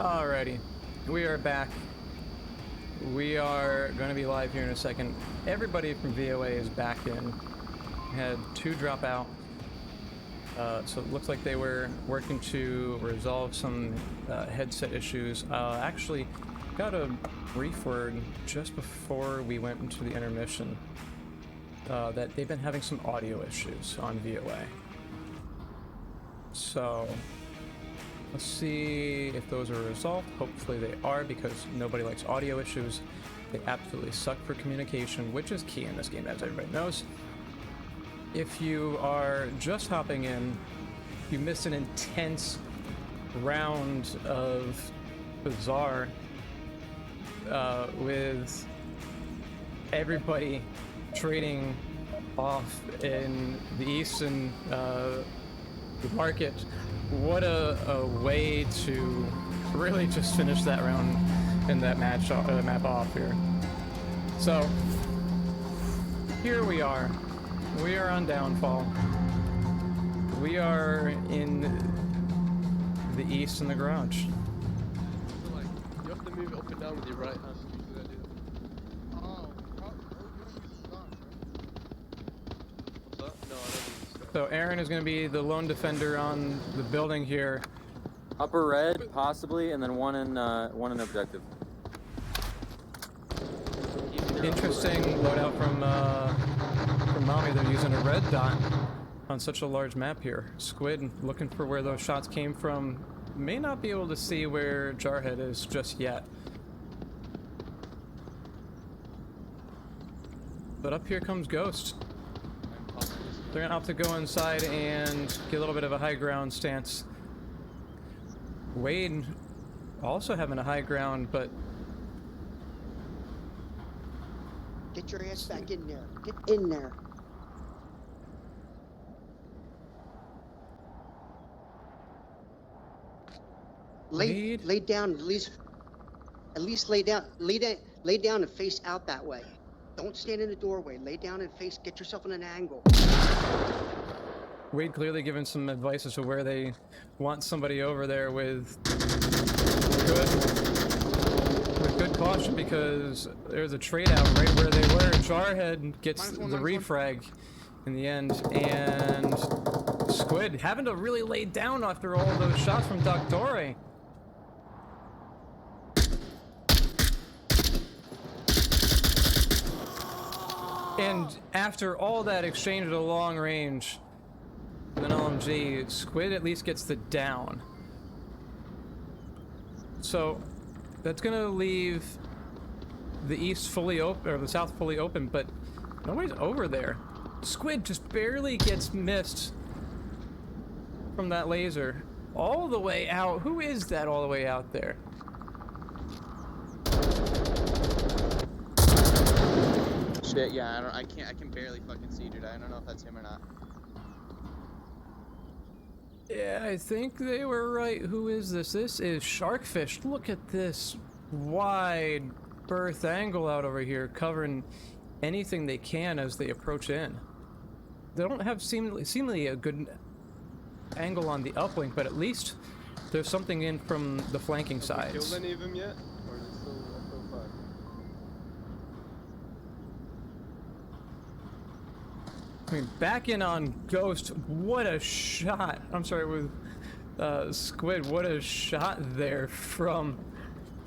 Alrighty, we are back. We are going to be live here in a second. Everybody from VOA is back in. Had 2 drop out. So it looks like they were working to resolve some headset issues. Actually, got a brief word just before we went into the intermission that they've been having some audio issues on VOA. So let's see if those are resolved. Hopefully they are, because nobody likes audio issues. They absolutely suck for communication, which is key in this game, as everybody knows. If you are just hopping in, you missed an intense round of Bazaar with everybody trading off in the eastern market. What a way to really just finish that round and that map off here. So here we are. We are on Downfall. We are in the east in the garage. Like, you have to move it up and down with your right hand. Usually I do. Oh, you don't use the What's that? No, I don't use the So Aaron is going to be the lone defender on the building here. Upper red, possibly, and then one in objective. Interesting loadout from Mommy. They're using a red dot on such a large map here. Squid looking for where those shots came from. May not be able to see where Jarhead is just yet. But up here comes Ghost. They're gonna opt to go inside and get a little bit of a high ground stance. Wade also having a high ground, but Get your ass back in there. Get in there. Lay down, at least lay down and face out that way. Don't stand in the doorway. Lay down and face, get yourself in an angle. Wade clearly giving some advice as to where they want somebody over there with good caution, because there's a trade out right where they were. Jarhead gets the refrag in the end, and Squid having to really lay down after all those shots from Doctore. And after all that exchange at a long range, with an LMG, Squid at least gets the down. So that's gonna leave the east fully open, or the south fully open, but nobody's over there. Squid just barely gets missed from that laser all the way out. Who is that all the way out there? Shit, yeah, I can barely fucking see, dude. I don't know if that's him or not. Yeah, I think they were right. Who is this? This is Sharkfish. Look at this wide berth angle out over here, covering anything they can as they approach in. They don't have seemingly a good angle on the uplink, but at least there's something in from the flanking sides. Have you killed any of them yet? Or is it still far? I mean, back in on Ghost, what a shot. I'm sorry, with Squid, what a shot there from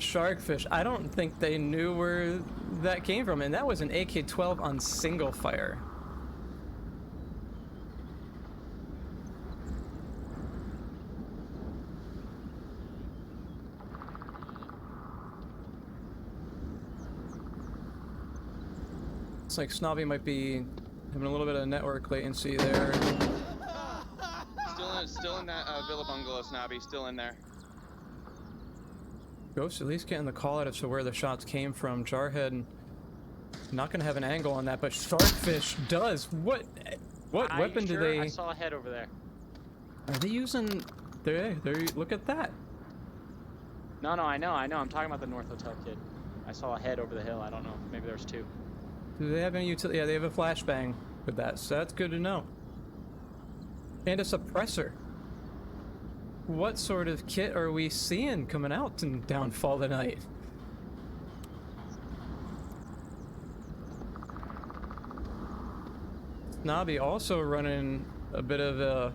Sharkfish. I don't think they knew where that came from, and that was an AK-12 on single fire. It's like Snobby might be having a little bit of network latency there. Still in that Villa Bungalow, Snobby. Still in there. Ghost at least getting the call out as to where the shots came from. Jarhead not gonna have an angle on that, but Sharkfish does. What weapon do they? I saw a head over there. Are they using? They look at that. No, I know. I'm talking about the North Hotel kid. I saw a head over the hill. I don't know. Maybe there's 2. Do they have any utility? Yeah, they have a flashbang with that, so that's good to know. And a suppressor. what sort of kit are we seeing coming out in Downfall tonight? Snobby also running a bit of a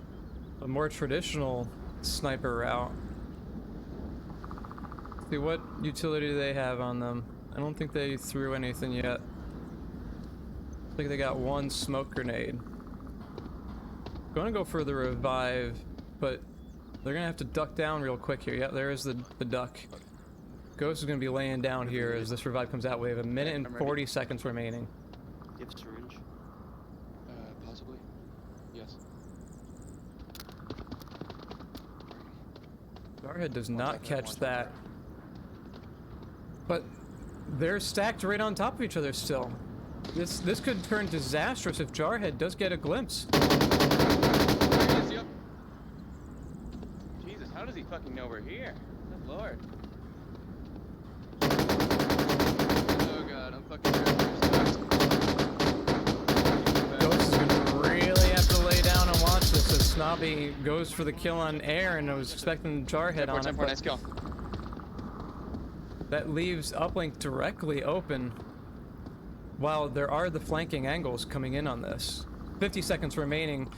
more traditional sniper route. See, what utility do they have on them? I don't think they threw anything yet. I think they got one smoke grenade. Gonna go for the revive, but they're gonna have to duck down real quick here. Yeah, there is the duck. Ghost is gonna be laying down here as this revive comes out. We have a minute and 40 seconds remaining. Do you have a syringe? Possibly. Yes. Jarhead does not catch that. But they're stacked right on top of each other still. This could turn disastrous if Jarhead does get a glimpse. Jesus, how does he fucking know we're here? Good lord. Oh god, I'm fucking Ghost is gonna really have to lay down and watch this as Snobby goes for the kill on air, and I was expecting Jarhead on it, Nice kill. that leaves Uplink directly open. While there are the flanking angles coming in on this. 50 seconds remaining.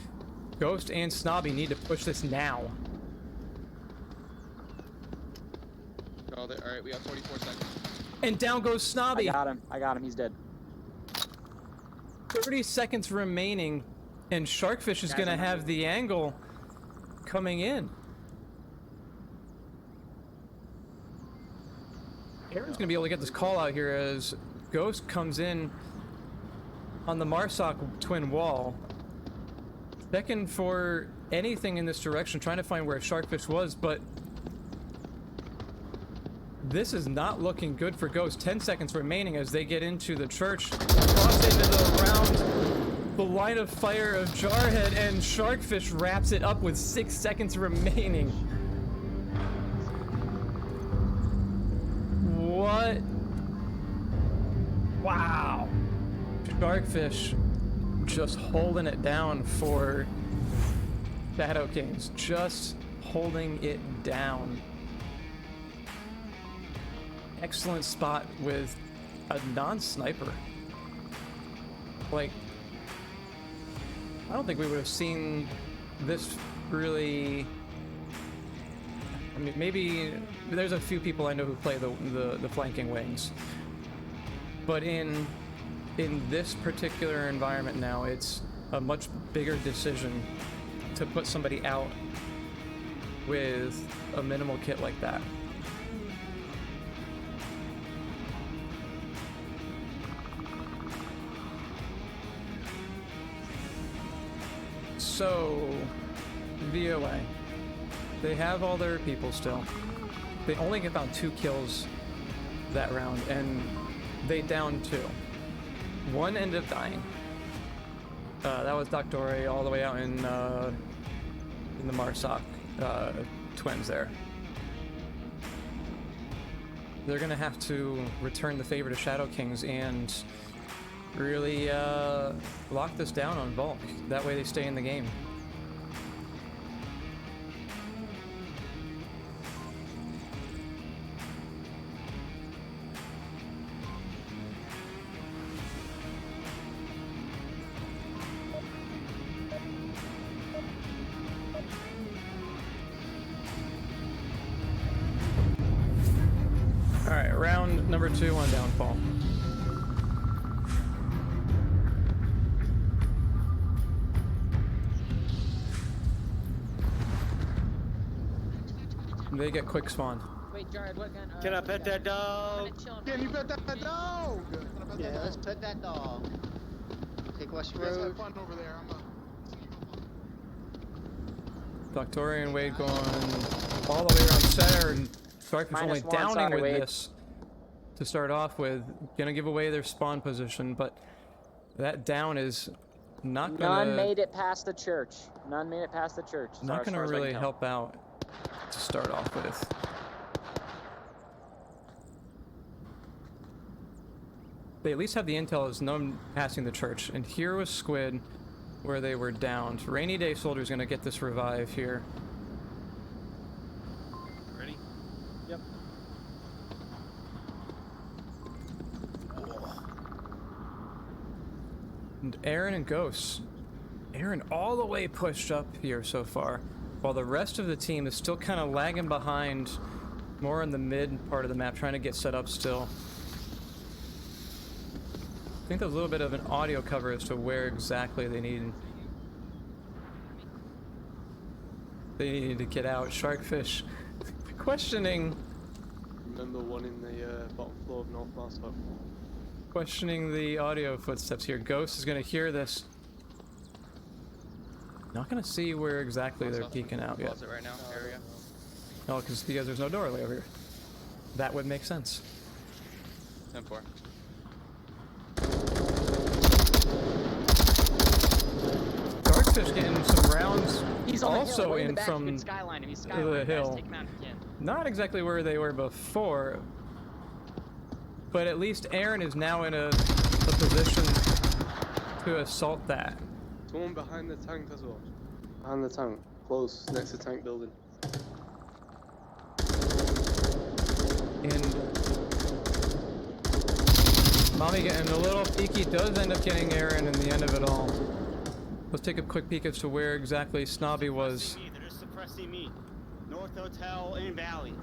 Ghost and Snobby need to push this now. Called it. Alright, we have 44 seconds. And down goes Snobby. I got him, he's dead. 30 seconds remaining, and Sharkfish is gonna have the angle coming in. Aaron's gonna be able to get this call out here as Ghost comes in on the Marsoc twin wall, checking for anything in this direction, trying to find where Sharkfish was, but this is not looking good for Ghost. 10 seconds remaining as they get into the church, cross into the round, the line of fire of Jarhead, and Sharkfish wraps it up with 6 seconds remaining. What? Wow. Sharkfish just holding it down for Shadow Kings. Just holding it down. Excellent spot with a non-sniper. Like, I don't think we would have seen this really. I mean, maybe there's a few people I know who play the flanking wings. But in this particular environment now, it's a much bigger decision to put somebody out with a minimal kit like that. So, VOA. They have all their people still. They only get about 2 kills that round, and they downed 2. One ended up dying. That was Doctore all the way out in the Marsoc twins there. They're gonna have to return the favor to Shadow Kings and really lock this down on bulk. That way they stay in the game. Alright, round number 2 on Downfall. They get quick spawn. Wait, Jared, what gun? Can I pet that dog? Can you pet that dog? Yeah, let's pet that dog. Take West You guys have Road. fun over there. Doctorian and Wade going all the way around center, and Sharkfish only -1, downing sorry, with Wade. this to start off with. Gonna give away their spawn position, but that down is not gonna. None made it past the church. None made it past the church. Not as gonna far as I really can tell. help out to start off with. They at least have the intel as none passing the church, and here was Squid, where they were downed. Rainy Day Soldier's gonna get this revive here. And Aaron and Ghost. Aaron all the way pushed up here so far, while the rest of the team is still kind of lagging behind, more in the mid part of the map, trying to get set up still. I think there's a little bit of an audio cover as to where exactly they needed to get out. Sharkfish questioning. Remember one in the bottom floor of North Marsville. Questioning the audio footsteps here. Ghost is going to hear this. Not going to see where exactly they're peeking out yet. Closet right now, area. No, because there's no doorway over here. That would make sense. 10-4. Darkfish getting some rounds. He's on also the hill, in back. from You can skyline him. He's the skyline. hill. Guys, take him out if you can. Not exactly where they were before, but at least Aaron is now in a position to assault that. Someone behind the tank as well. Behind the tank. Close, next to tank building. And Mommy getting a little peeky does end up getting Aaron in the end of it all. Let's take a quick peek as to where exactly Snobby was. They're just suppressing me. North Hotel and Valley.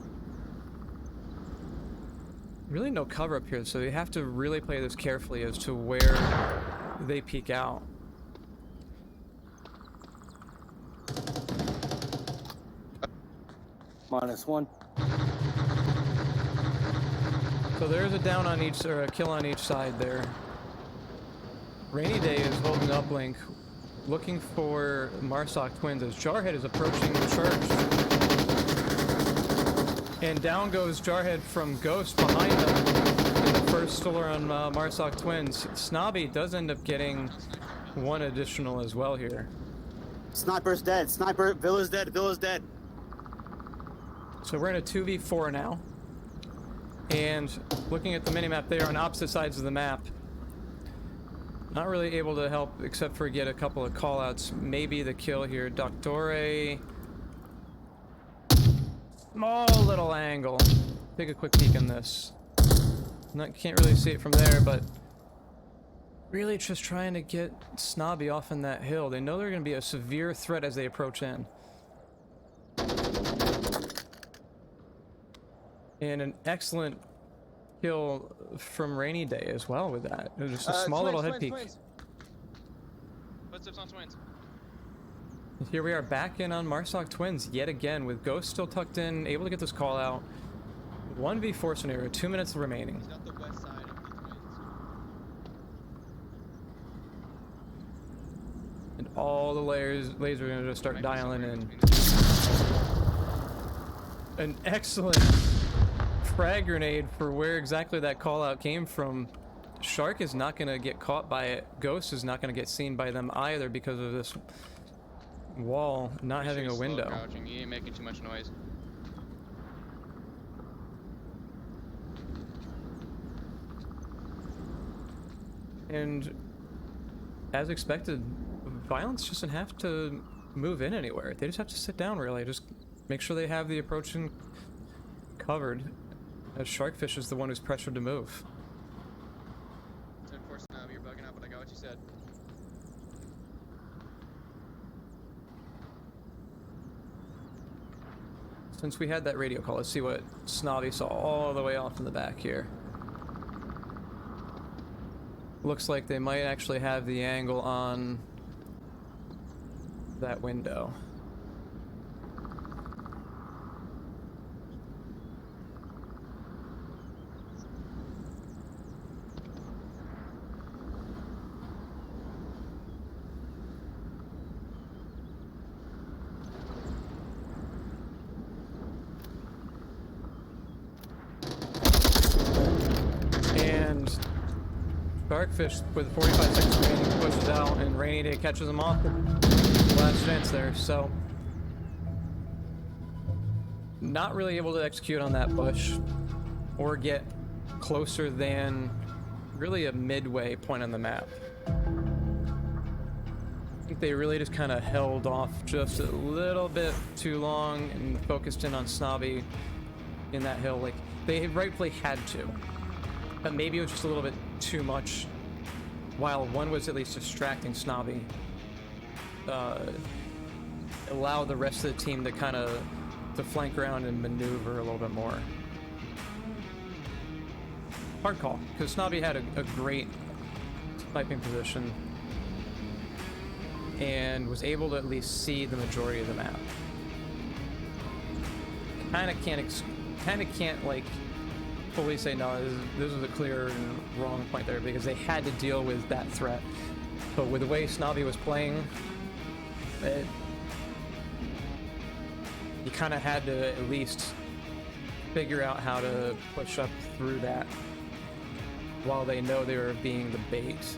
Really no cover up here, so you have to really play this carefully as to where they peek out. -1. So there's a down on each, or a kill on each side there. Rainy Day is holding uplink, looking for Marsoc twins as Jarhead is approaching the church. And down goes Jarhead from Ghost behind them in the first stoler on Marsoc twins. Snobby does end up getting one additional as well here. Sniper's dead. Sniper, Villa's dead. Villa's dead. So we're in a 2v4 now. And looking at the minimap, they are on opposite sides of the map. Not really able to help except for get a couple of callouts. Maybe the kill here. Doctore. Small little angle. Take a quick peek on this. Can't really see it from there, but really just trying to get Snobby off in that hill. They know they're going to be a severe threat as they approach in. And an excellent kill from Rainy Day as well with that. It was just a small little head peek. Footsteps on twins. Here we are back in on Marsoc twins yet again with Ghost still tucked in, able to get this call out. 1v4 scenario, 2 minutes remaining. He's got the west side of the twins. And all the layers are going to just start dialing in. An excellent frag grenade for where exactly that call out came from. Shark is not going to get caught by it. Ghost is not going to get seen by them either because of this wall not having a window. Crouching. You ain't making too much noise. And as expected, Violence doesn't have to move in anywhere. They just have to sit down, really. Just make sure they have the approaching covered, as Sharkfish is the one who's pressured to move. 10-4 Snobby, you're bugging out, but I got what you said. Since we had that radio call, let's see what Snobby saw all the way off in the back here. Looks like they might actually have the angle on that window. And Darkfish with 45 seconds remaining pushes out, and Rainy Day catches him off. Last chance there, so not really able to execute on that push or get closer than really a midway point on the map. I think they really just kind of held off just a little bit too long and focused in on Snobby in that hill. Like, they rightfully had to, but maybe it was just a little bit too much while one was at least distracting Snobby, allow the rest of the team to kind of to flank around and maneuver a little bit more. Hard call, because Snobby had a great sniping position and was able to at least see the majority of the map. Kind of can't like fully say no, this is a clear and wrong point there, because they had to deal with that threat. But with the way Snobby was playing, you kind of had to at least figure out how to push up through that while they know they were being the bait.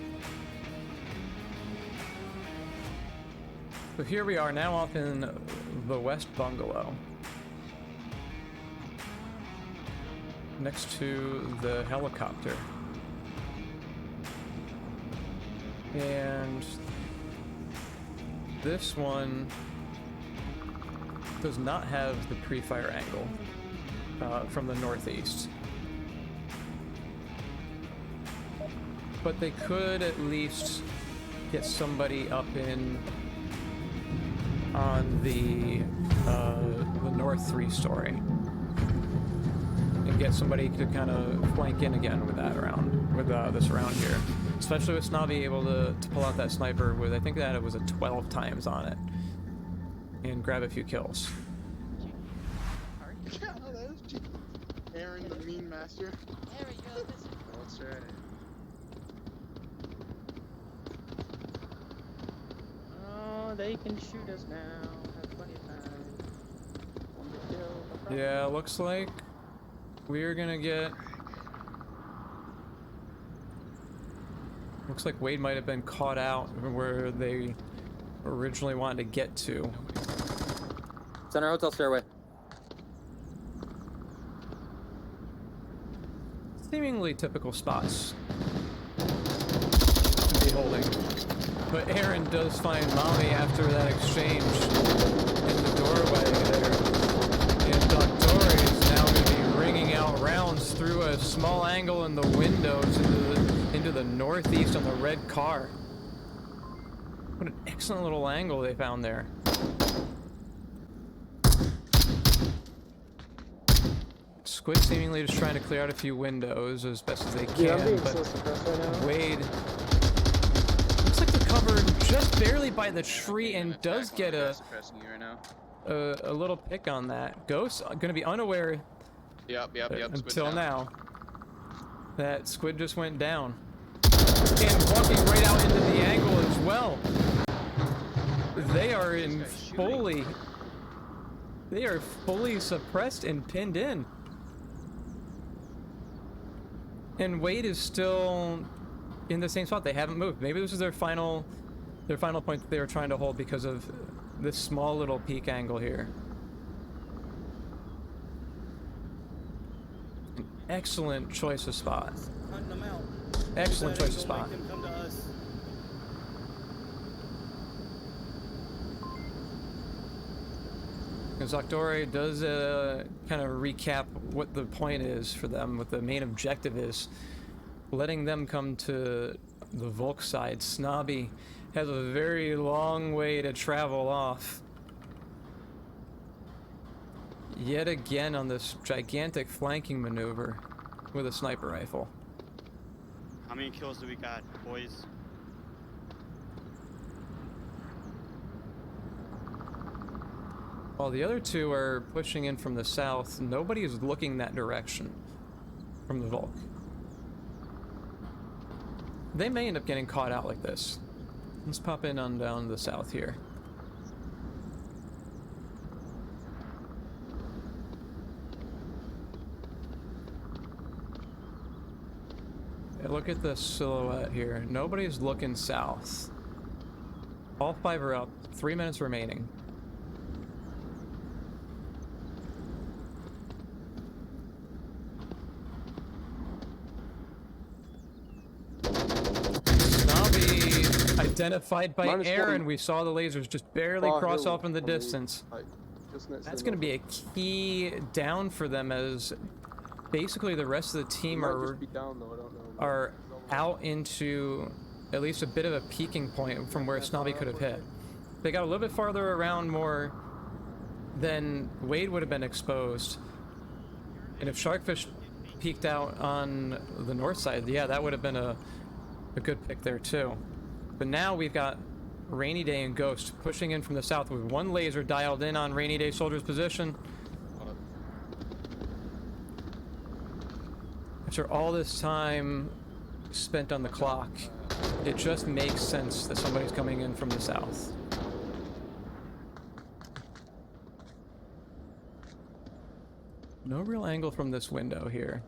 So here we are now up in the West Bungalow, next to the helicopter. And this one does not have the pre-fire angle from the northeast. But they could at least get somebody up in on the north 3-story and get somebody to kind of flank in again with that around, with this around here. Especially with Snobby able to pull out that sniper with, I think that it was a 12 times on it, and grab a few kills. Aaron, the meme master. Aaron, you're this. That's right. Oh, they can shoot us now. Have plenty of time. Yeah, looks like we're gonna get... Looks like Wade might have been caught out where they originally wanted to get to. Center hotel stairway. Seemingly typical spots to be holding. But Aaron does find Mommy after that exchange in the doorway there. And Doctor is now going to be ringing out rounds through a small angle in the windows into the northeast on the red car. What an excellent little angle they found there. Squid seemingly just trying to clear out a few windows as best as they can, Yeah, I'm being but so suppressed right now. Wade looks like they're covered just barely by the tree and does get a little pick on that. Ghost gonna be unaware until now that Squid just went down. And walking right out into the angle as well. They are fully suppressed and pinned in. And Wade is still in the same spot. They haven't moved. Maybe this is their final point that they were trying to hold because of this small little peak angle here. An excellent choice of spot. Excellent choice of spot. Zoctore does kind of recap what the point is for them, what the main objective is. Letting them come to the Volk side. Snobby has a very long way to travel off. Yet again on this gigantic flanking maneuver with a sniper rifle. How many kills do we got, boys? While the other two are pushing in from the south, nobody is looking that direction from the Volk. They may end up getting caught out like this. Let's pop in on down to the south here. Yeah, look at the silhouette here. Nobody's looking south. All 5 are up. 3 minutes remaining. Identified by Aaron. We saw the lasers just barely cross off in the distance. That's going to be a key down for them, as basically the rest of the team are out into at least a bit of a peaking point from where Snobby could have hit. They got a little bit farther around more than Wade would have been exposed. And if Sharkfish peeked out on the north side, yeah, that would have been a good pick there too. But now we've got Rainy Day and Ghost pushing in from the south with one laser dialed in on Rainy Day Soldier's position. After all this time spent on the clock, it just makes sense that somebody's coming in from the south. No real angle from this window here.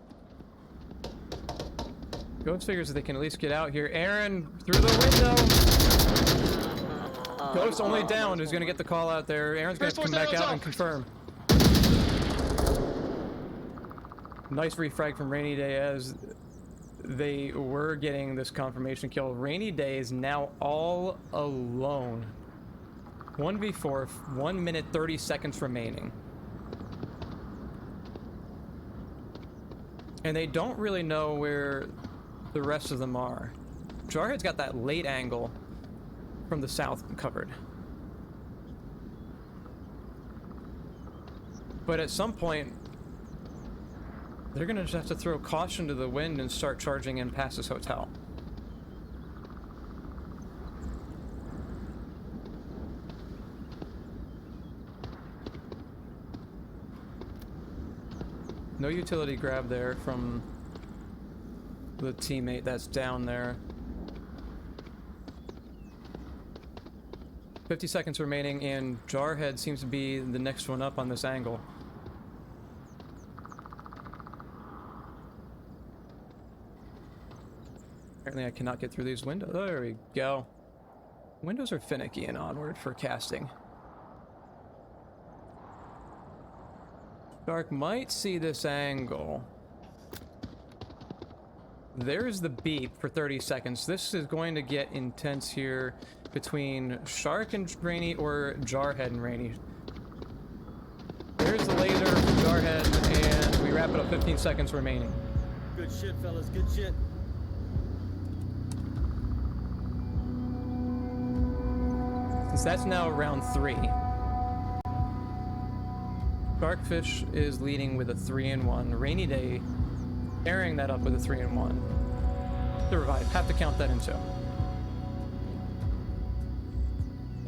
Ghost figures that they can at least get out here. Aaron, through the window! Ghost only down who's gonna get the call out there. Aaron's gonna come back out and confirm. Nice refrag from Rainy Day as they were getting this confirmation kill. Rainy Day is now all alone. 1v4, 1 minute 30 seconds remaining. And they don't really know where the rest of them are. Jarhead's got that late angle from the south covered. But at some point, they're gonna just have to throw caution to the wind and start charging in past this hotel. No utility grab there from the teammate that's down there. 50 seconds remaining, and Jarhead seems to be the next one up on this angle. Apparently I cannot get through these windows. There we go. Windows are finicky in Onward for casting. Dark might see this angle. There's the beep for 30 seconds. This is going to get intense here between Shark and Rainy or Jarhead and Rainy. There's the laser from Jarhead, and we wrap it up. 15 seconds remaining. Good shit, fellas. Good shit. Since that's now round 3. Sharkfish is leading with a 3-1. Rainy Day pairing that up with a 3-1. To revive. Have to count that in too.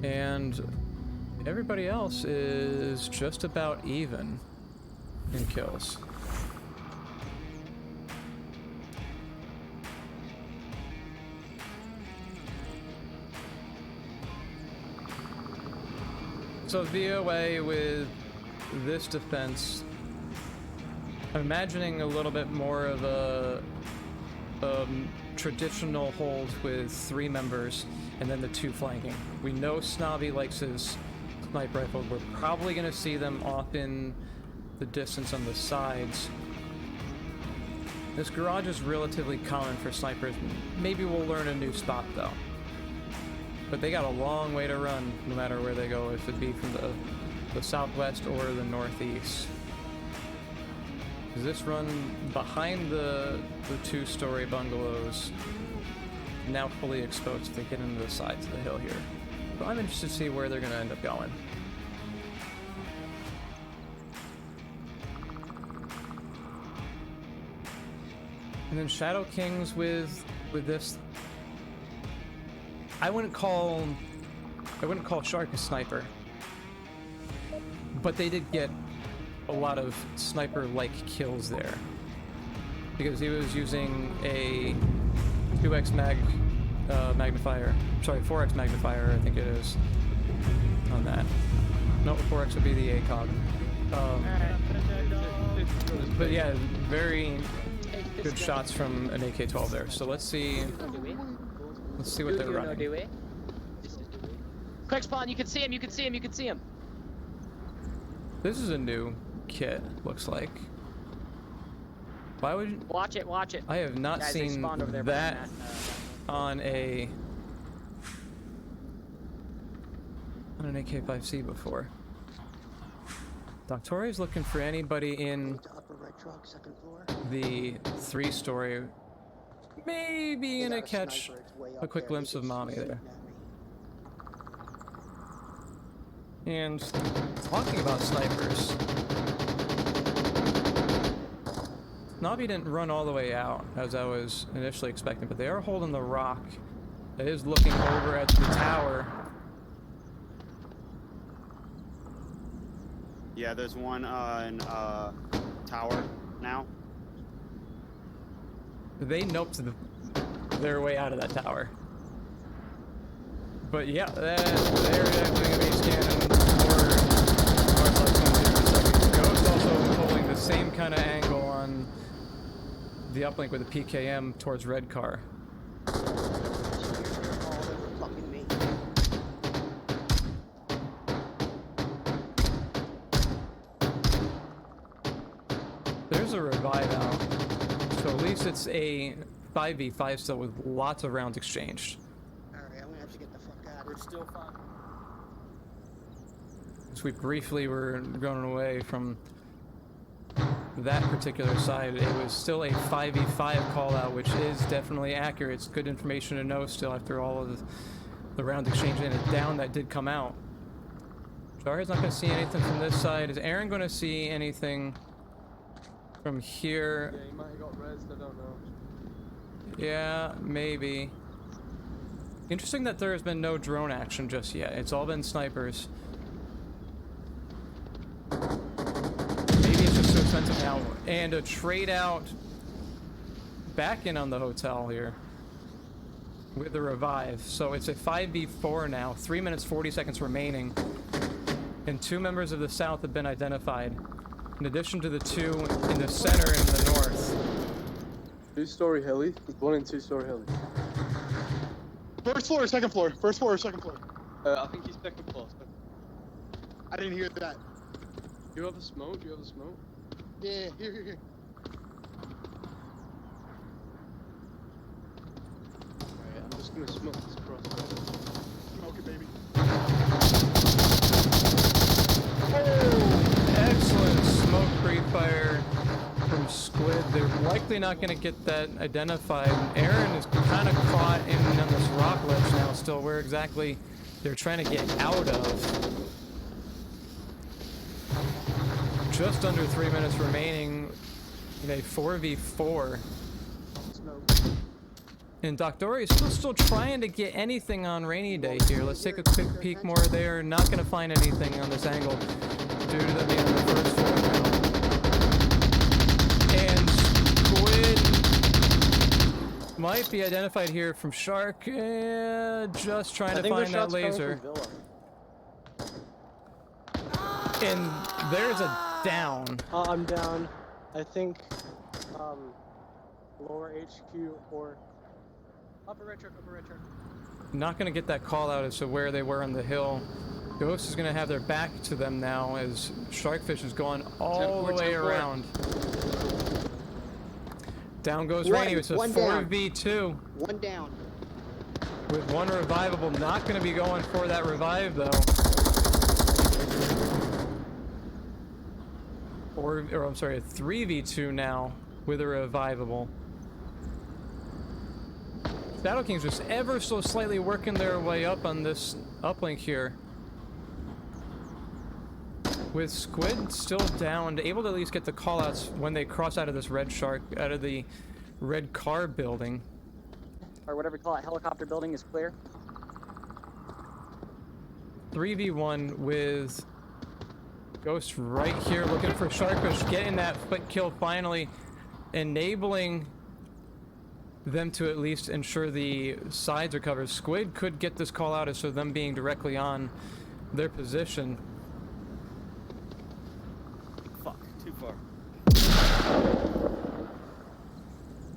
And everybody else is just about even in kills. So VOA with this defense, I'm imagining a little bit more of a traditional hold with 3 members and then the 2 flanking. We know Snobby likes his sniper rifle. We're probably going to see them off in the distance on the sides. This garage is relatively common for snipers. Maybe we'll learn a new spot though. But they got a long way to run no matter where they go, if it be from the southwest or the northeast. Does this run behind the 2-story bungalows, now fully exposed if they get into the sides of the hill here? But I'm interested to see where they're going to end up going. And then Shadow Kings with this. I wouldn't call Shark a sniper, but they did get a lot of sniper-like kills there because he was using a 2x magnifier. Sorry, 4x magnifier, I think it is on that. No, 4x would be the ACOG. But yeah, very good shots from an AK-12 there. So let's see what they're running. Quick spawn, you can see him, you can see him, you can see him. This is a new kit, looks like. Why would you... Watch it, watch it. I have not Guys, seen that on an AK-5C before. Doctori's looking for anybody in the 3-story maybe They gonna got a catch sniper, it's way a up quick there. glimpse He of just mommy shooting there. at me. And talking about snipers, Nobby didn't run all the way out as I was initially expecting, but they are holding the rock that is looking over at the tower. Yeah, there's one in tower now. They noped their way out of that tower. But yeah, they're definitely going to be scanning more Ghost also pulling the same kind of angle on the uplink with the PKM towards red car. All over fucking me. There's a revive out. So at least it's a 5v5 still with lots of rounds exchanged. Alright, I'm gonna have to get the fuck out. We're still fine. So we briefly were going away from that particular side. It was still a 5v5 call out, which is definitely accurate. It's good information to know still after all of the round exchange in and down that did come out. Jarhead's not going to see anything from this side. Is Aaron going to see anything from here? Yeah, he might have got rezzed, I don't know. Yeah, maybe. Interesting that there has been no drone action just yet. It's all been snipers. Maybe it's just too expensive now. And a trade out back in on the hotel here with the revive. So it's a 5v4 now. 3 minutes 40 seconds remaining. And 2 members of the south have been identified. In addition to the 2 in the center and the north. 2-story heli. There's one in 2-story heli. First floor or second floor? First floor or second floor? I think he's second floor. I didn't hear that. Do you have a smoke? Do you have a smoke? Yeah, here. Alright, I'm just gonna smoke this cross. Smoke it, baby. Excellent smoke pre-fire from Squid. They're likely not going to get that identified. Aaron is kind of caught in on this rock ledge now still, where exactly they're trying to get out of. Just under 3 minutes remaining in a 4v4. And Doctor is still trying to get anything on Rainy Day here. Let's take a quick peek more. They are not going to find anything on this angle due to them being on the first floor now. And Squid might be identified here from Shark. Just trying to find that laser. And there's a down. I'm down. I think lower HQ or upper red truck. Not going to get that call out as to where they were on the hill. Ghost is going to have their back to them now as Sharkfish is going all the way around. Down goes Rainy. It's a 4v2. One down. With one revivable. Not going to be going for that revive though. Or I'm sorry, a 3v2 now with a revivable. Shadow Kings just ever so slightly working their way up on this uplink here. With Squid still down, able to at least get the callouts when they cross out of this red shark, out of the red car building. Or whatever you call it, helicopter building is clear. 3v1 with Ghost right here looking for Sharkfish, getting that foot kill finally, enabling them to at least ensure the sides are covered. Squid could get this call out as to them being directly on their position. Fuck, too far.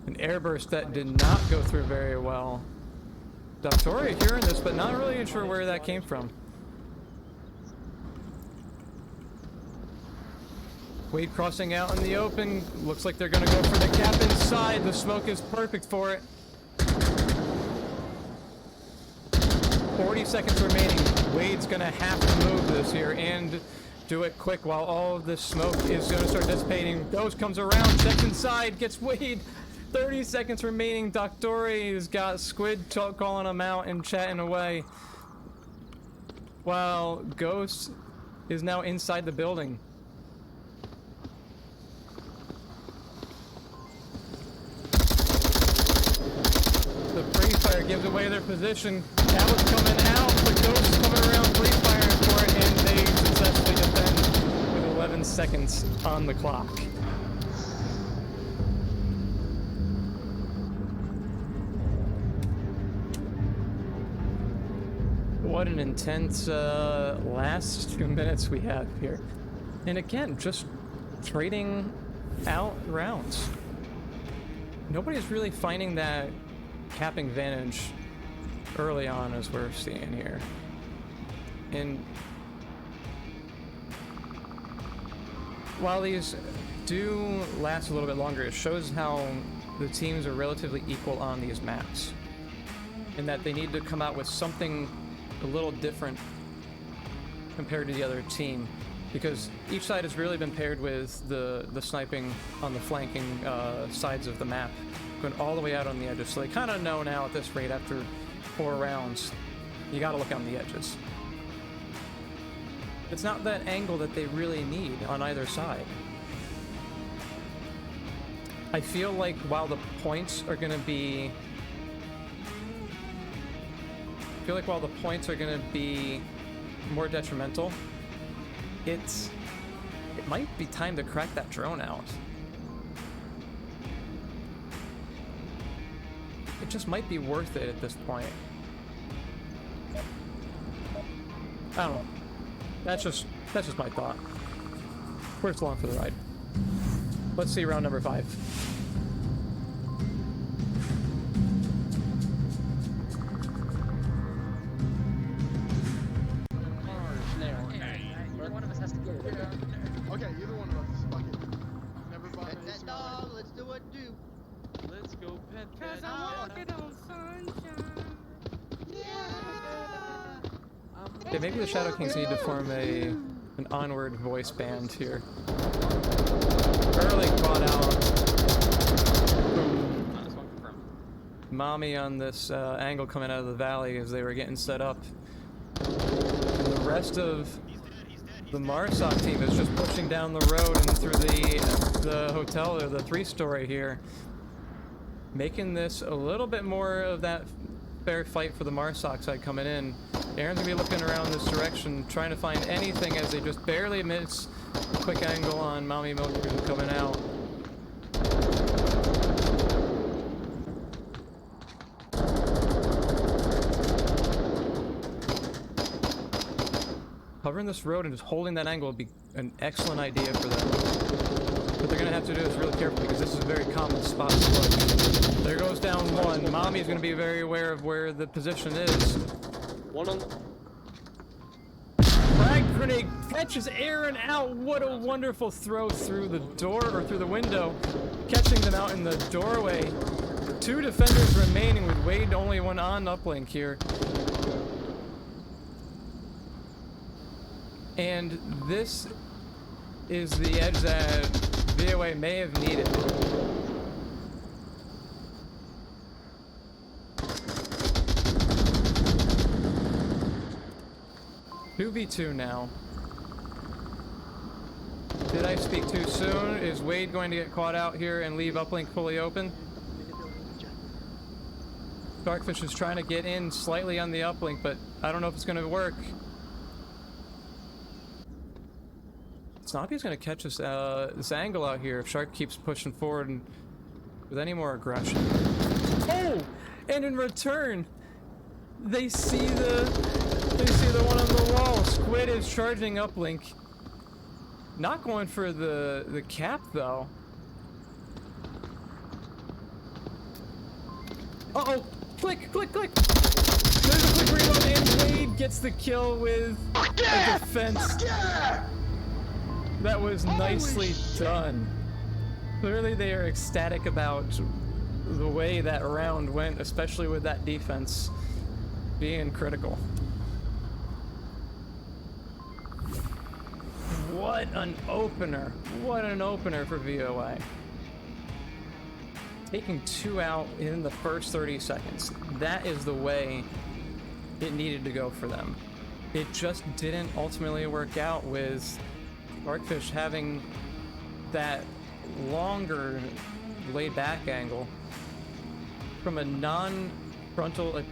An airburst that did not go through very well. Doctoria hearing this, but not really sure where that came from. Wade crossing out in the open. Looks like they're going to go for the cap inside. The smoke is perfect for it. 40 seconds remaining. Wade's going to have to move this here and do it quick while all of this smoke is going to start dissipating. Ghost comes around, checks inside, gets Wade 30 seconds remaining. Doctori's got Squid calling him out and chatting away. While Ghost is now inside the building. The free fire gives away their position. That was coming out, but Ghost is coming around free firing for it, and they successfully defend with 11 seconds on the clock. What an intense last 2 minutes we have here. And again, just trading out rounds. Nobody's really finding that capping advantage early on, as we're seeing here. And while these do last a little bit longer, it shows how the teams are relatively equal on these maps. And that they need to come out with something a little different compared to the other team, because each side has really been paired with the sniping on the flanking sides of the map, going all the way out on the edges. So they kind of know now at this rate, after 4 rounds, you got to look on the edges. It's not that angle that they really need on either side. I feel like while the points are going to be more detrimental, it might be time to crack that drone out. It just might be worth it at this point. I don't know. That's just my thought. We're just along for the ride. Let's see round number 5. Okay, either one of us. Fuck it. Never bought Pet that dog, let's do what do. Let's go pet Cause that I'm dog. walking on sunshine. Yeah, maybe the Shadow Kings need to form an Onward voice band here. Early caught out. Mommy on this angle coming out of the valley as they were getting set up. And the rest of the Marsoc team is just pushing down the road and through the hotel, or the 3-story here, making this a little bit more of that fair fight for the Marsoc side coming in. Aaron's gonna be looking around this direction, trying to find anything as they just barely miss a quick angle on Mommy Milker coming out. Covering this road and just holding that angle would be an excellent idea for them. What they're gonna have to do is really careful, because this is a very common spot to look. There goes down one. Mommy's gonna be very aware of where the position is. One on. Frag grenade catches Aaron out. What a wonderful throw through the door, or through the window, catching them out in the doorway. 2 defenders remaining, with Wade only one on uplink here. And this is the edge that VOA may have needed. 2v2 now. Did I speak too soon? Is Wade going to get caught out here and leave uplink fully open? Darkfish is trying to get in slightly on the uplink, but I don't know if it's going to work. Snoppy's going to catch this angle out here if Shark keeps pushing forward and with any more aggression. Oh! And in return, they see the one on the wall. Squid is charging uplink. Not going for the cap though. Uh-oh! Click, click, click! There's a quick reload, and Wade gets the kill with a defense. That was nicely done. Clearly they are ecstatic about the way that round went, especially with that defense being critical. What an opener. What an opener for VOA. taking 2 out in the first 30 seconds. That is the way it needed to go for them. It just didn't ultimately work out with Sharkfish having that longer laid back angle from a non-frontal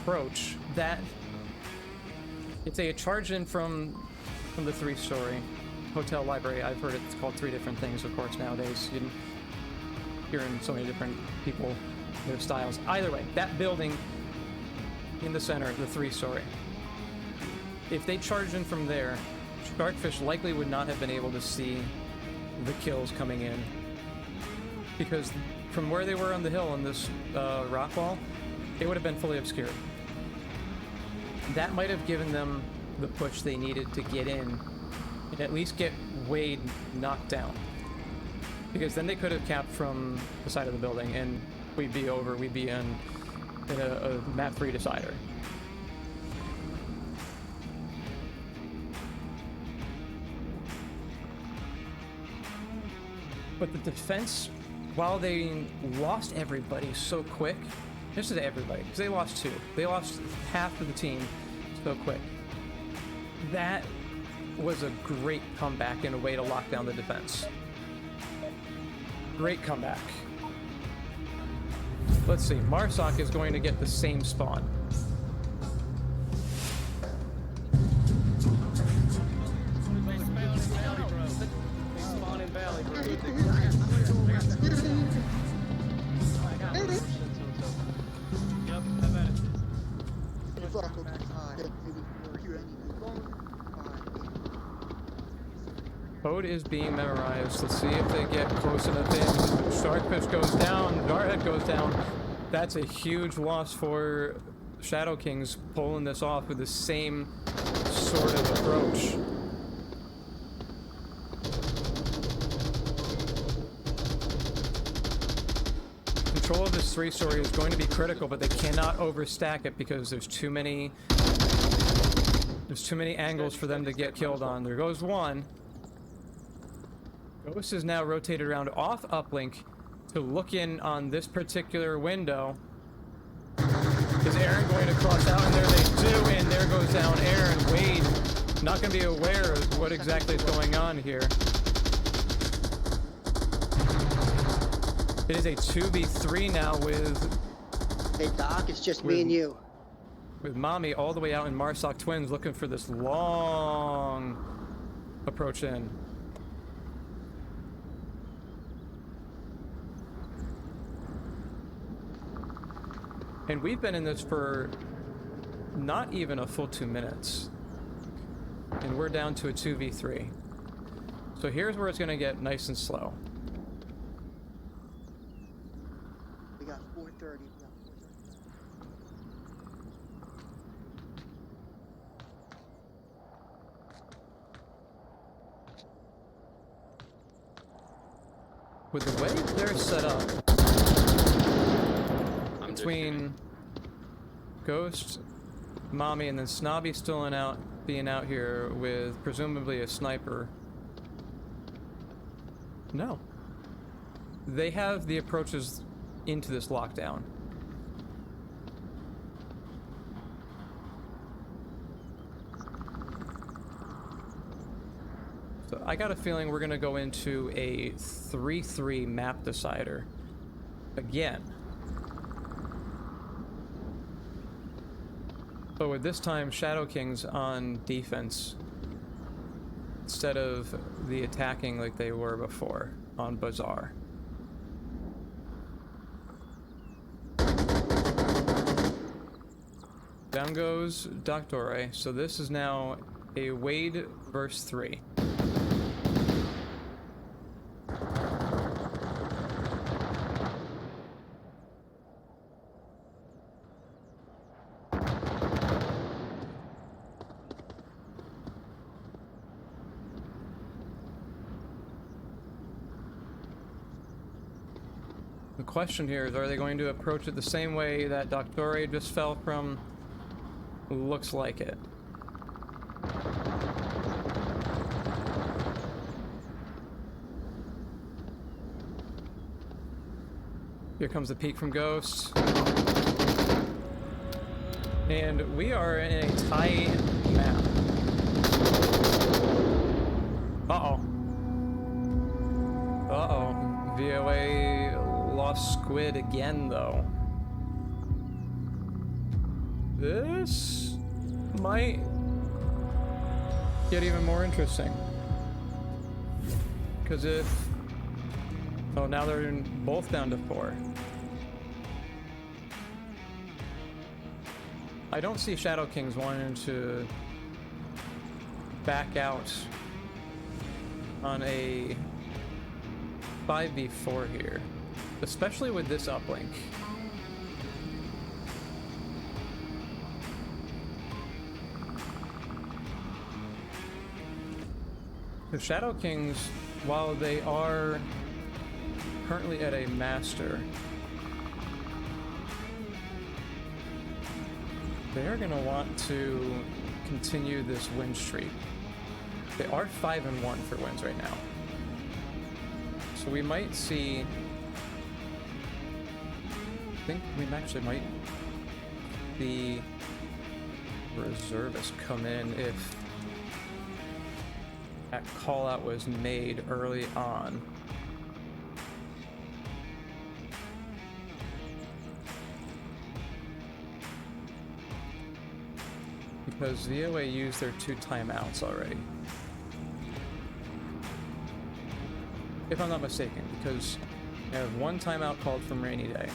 approach that it's a charge in from the 3-story hotel library. I've heard it's called 3 different things, of course, nowadays. You hearing so many different people, their styles. Either way, that building in the center, the 3-story. If they charged in from there, Sharkfish likely would not have been able to see the kills coming in, because from where they were on the hill on this rock wall, it would have been fully obscured. That might have given them the push they needed to get in and at least get Wade knocked down, because then they could have capped from the side of the building and we'd be over. We'd be in a map-free decider. But the defense, while they lost everybody so quick, this is everybody, because they lost 2. They lost half of the team so quick. That was a great comeback and a way to lock down the defense. Great comeback. Let's see, Marsoc is going to get the same spawn. Code is being memorized. Let's see if they get close enough in. Sharkfish goes down. Jarhead goes down. That's a huge loss for Shadow Kings, pulling this off with the same sort of approach. Control of this 3-story is going to be critical, but they cannot overstack it because there's too many angles for them to get killed on. There goes one. Ghost is now rotated around off uplink to look in on this particular window. Is Aaron going to cross out? And there they do, and there goes down Aaron. Wade not going to be aware of what exactly is going on here. It is a 2v3 now with... Hey Doc, it's just me and you. With Mommy all the way out in Marsoc Twins looking for this long approach in. And we've been in this for not even a full 2 minutes. And we're down to a 2v3. So here's where it's going to get nice and slow. We got 4:30. With the way they're set up, between Ghost, Mommy, and then Snobby still being out here with presumably a sniper. No. They have the approaches into this lockdown. So I got a feeling we're gonna go into a 3-3 map decider again. But with this time Shadow Kings on defense instead of the attacking like they were before on Bazaar. Down goes Doctore, so this is now a Wade versus 3. The question here is, are they going to approach it the same way that Doctore just fell from? Looks like it. Here comes the peak from Ghost. And we are in a tight map. Uh-oh. Uh-oh. VOA lost squid again, though. This might get even more interesting. Because if... Oh, now they're both down to 4. I don't see Shadow Kings wanting to back out on a 5v4 here, especially with this uplink. The Shadow Kings, while they are currently at a master, they are going to want to continue this win streak. They are 5-1 for wins right now. So we might see... I think we actually might see reservists come in if that call out was made early on. Because VOA used their 2 timeouts already. If I'm not mistaken, because they have 1 timeout called from Rainy Day.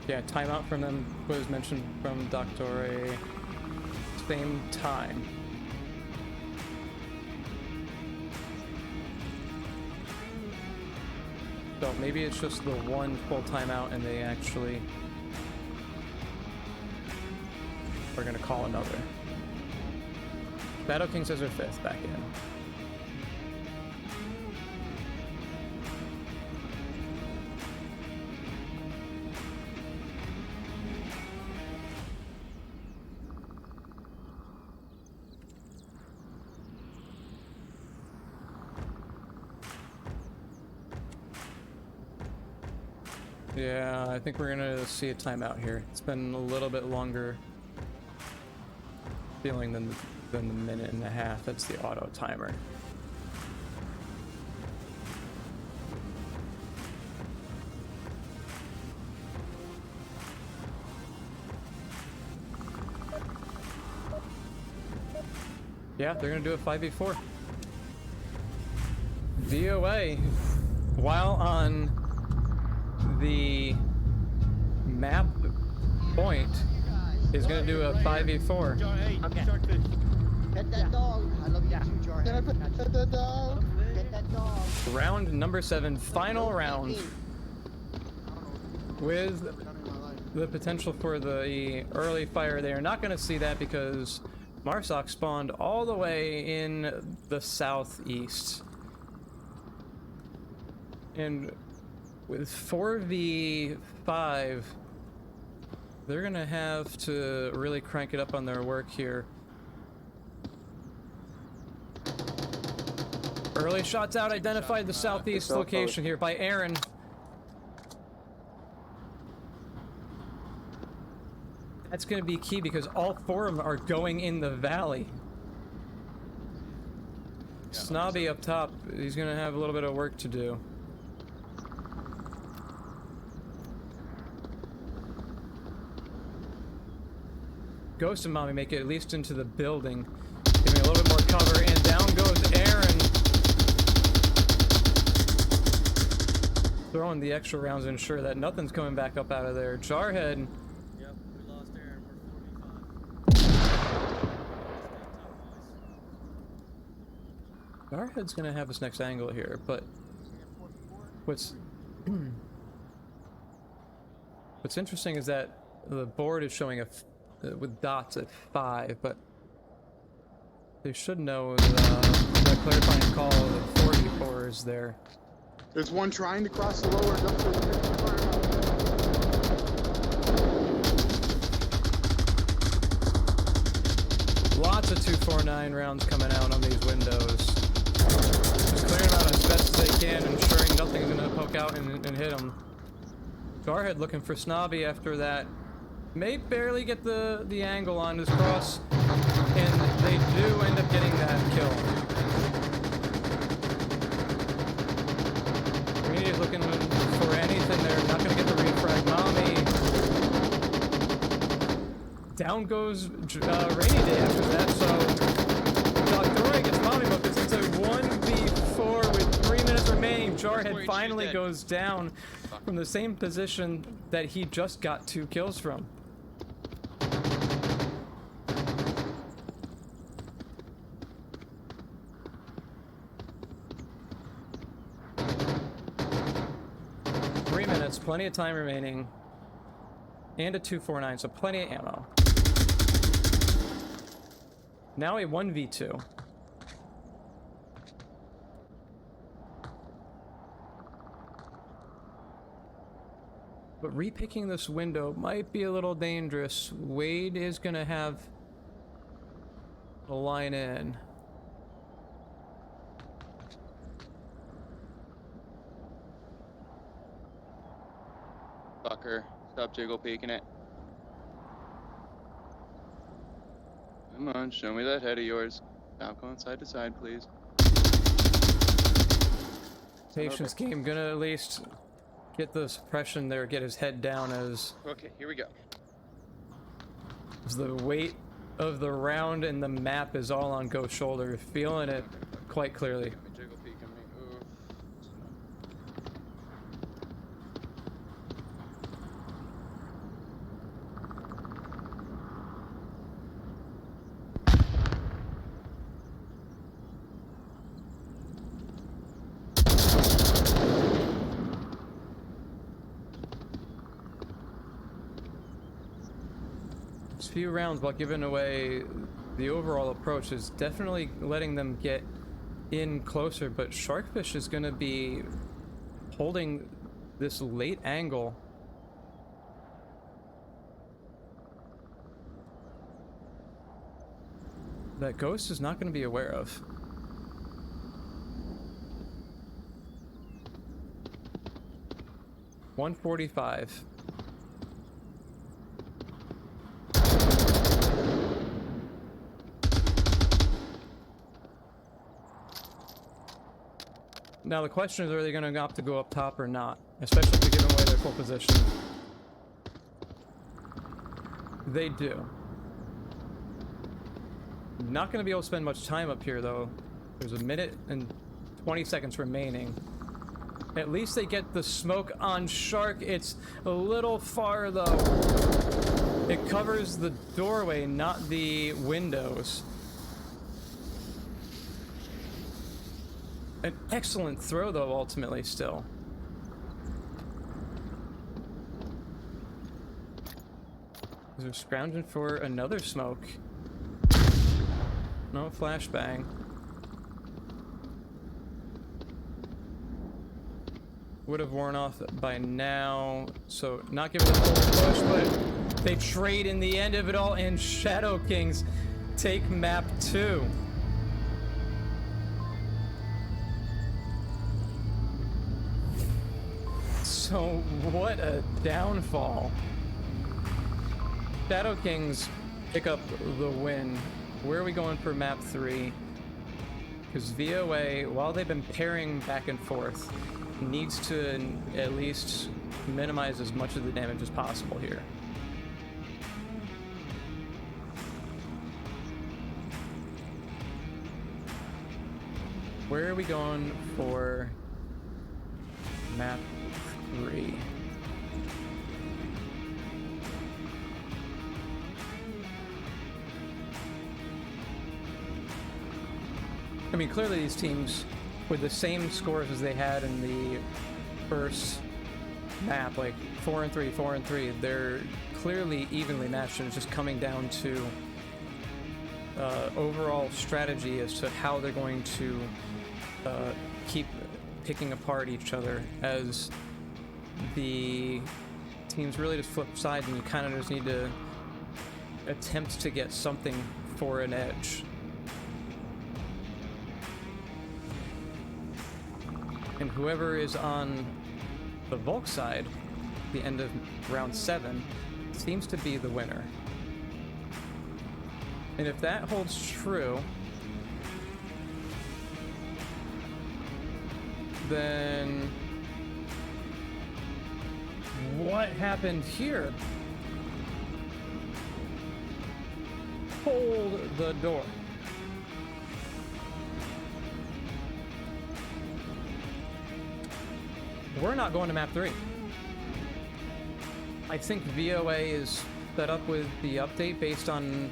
Yeah, timeout from them was mentioned from Dr. Same time. So maybe it's just the 1 full timeout and they actually are gonna call another. Shadow King says they're 5th back in. Yeah, I think we're gonna see a timeout here. It's been a little bit longer feeling than the minute and a half. That's the auto timer. Yeah, they're gonna do a 5v4. VOA, while on the map point, is gonna do a 5v4. Okay. Pet that dog. I love you too, Jarhead. Pet that dog. Pet that dog. Round number 7, final round, with the potential for the early fire. They are not going to see that because Marsoc spawned all the way in the southeast. And with 4v5, they're going to have to really crank it up on their work here. Early shots out, identified the southeast location here by Aaron. That's going to be key because all 4 of them are going in the valley. Yeah, Snobby up top, he's going to have a little bit of work to do. Ghost and Mommy make it at least into the building, giving a little bit more cover, and down goes Aaron. Throwing the extra rounds to ensure that nothing's coming back up out of there. Jarhead. Yep, we lost Aaron. We're 45. Jarhead's gonna have this next angle here, but what's interesting is that the board is showing with dots at 5, but they should know the clarifying call of 44 is there. There's one trying to cross the lower dumpster. Lots of 249 rounds coming out on these windows. Just clearing out as best they can, ensuring nothing's gonna poke out and hit them. Jarhead looking for Snobby after that. May barely get the angle on his cross, and they do end up getting that kill. Greeny is looking for anything there, not gonna get the refrag. Mommy. Down goes Rainy Day after that, so Dr. gets Mommy because it's a 1v4 with 3 minutes remaining. Jarhead finally goes down from the same position that he just got 2 kills from. Plenty of time remaining, and a 249, so plenty of ammo. Now a 1v2. But repicking this window might be a little dangerous. Wade is gonna have a line in. Fucker. Stop jiggle peeking it. Come on, show me that head of yours. Stop going side to side, please. Patience game, gonna at least get the suppression there, get his head down as... Okay, here we go. As the weight of the round and the map is all on Ghost's shoulder, feeling it quite clearly. Jiggle peeking me. Ooh. Few rounds, while giving away the overall approach, is definitely letting them get in closer, but Sharkfish is going to be holding this late angle. That Ghost is not going to be aware of. $145. Now the question is, are they going to opt to go up top or not? Especially if they're giving away their full position. They do. Not going to be able to spend much time up here though. There's a minute and 20 seconds remaining. At least they get the smoke on Shark. It's a little far though. It covers the doorway, not the windows. An excellent throw, though, ultimately, still. They're scrounging for another smoke. No flashbang. Would have worn off by now, so not giving it a full push, but they trade in the end of it all, and Shadow Kings take map 2. So, what a downfall. Shadow Kings pick up the win. Where are we going for map 3? Because VOA, while they've been pairing back and forth, needs to at least minimize as much of the damage as possible here. Where are we going for map 3? I mean, clearly these teams, with the same scores as they had in the first map, like 4-3, 4-3, they're clearly evenly matched, and it's just coming down to overall strategy as to how they're going to keep picking apart each other, as the teams really just flip sides, and you kind of just need to attempt to get something for an edge. And whoever is on the Volk side, the end of round 7, seems to be the winner. And if that holds true, then what happened here? Hold the door. We're not going to map 3. I think VOA is set up with the update based on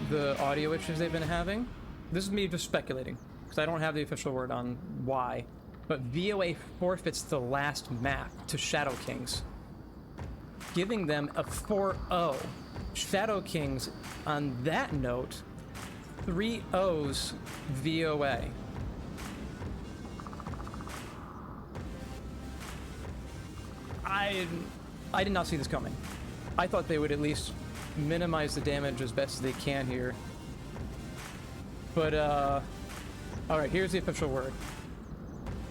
the audio issues they've been having. This is me just speculating, because I don't have the official word on why. But VOA forfeits the last map to Shadow Kings, giving them a 4-0. Shadow Kings, on that note, 3 O's VOA. I did not see this coming. I thought they would at least minimize the damage as best as they can here. But, alright, here's the official word.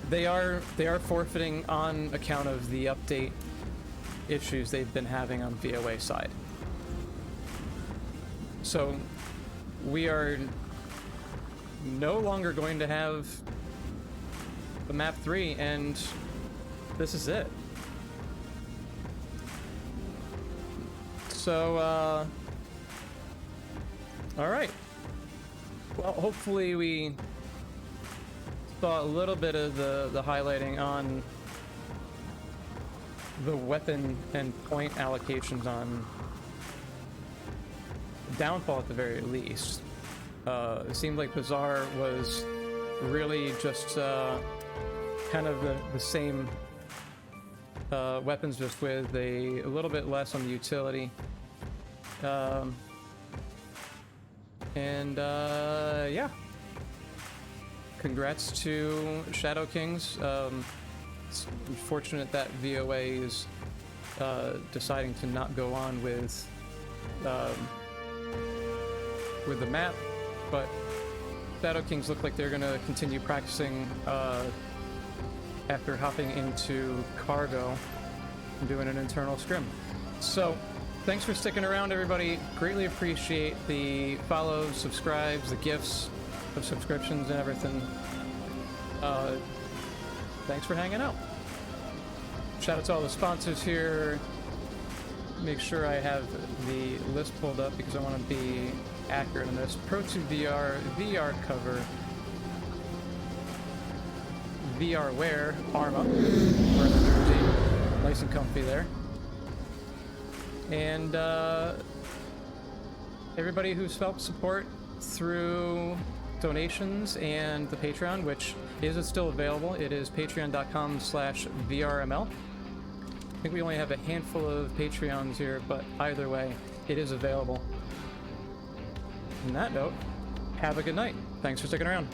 They are forfeiting on account of the update issues they've been having on VOA side. So, we are no longer going to have the map 3, and this is it. So, alright. Well, hopefully we saw a little bit of the highlighting on the weapon and point allocations on Downfall at the very least. It seemed like Bazaar was really just kind of the same weapons, just with a little bit less on the utility. Yeah. Congrats to Shadow Kings. It's unfortunate that VOA is deciding to not go on with the map, but Shadow Kings look like they're gonna continue practicing after hopping into cargo and doing an internal scrim. So, thanks for sticking around, everybody. Greatly appreciate the follows, subscribes, the gifts of subscriptions and everything. Thanks for hanging out. Shout out to all the sponsors here. Make sure I have the list pulled up because I want to be accurate on this. Pro2 VR, VR cover, VR wear, Arma, wearing the jersey, nice and comfy there. And everybody who's helped support through donations and the Patreon, which is still available. It is patreon.com/VRML. I think we only have a handful of Patreons here, but either way, it is available. On that note, have a good night. Thanks for sticking around.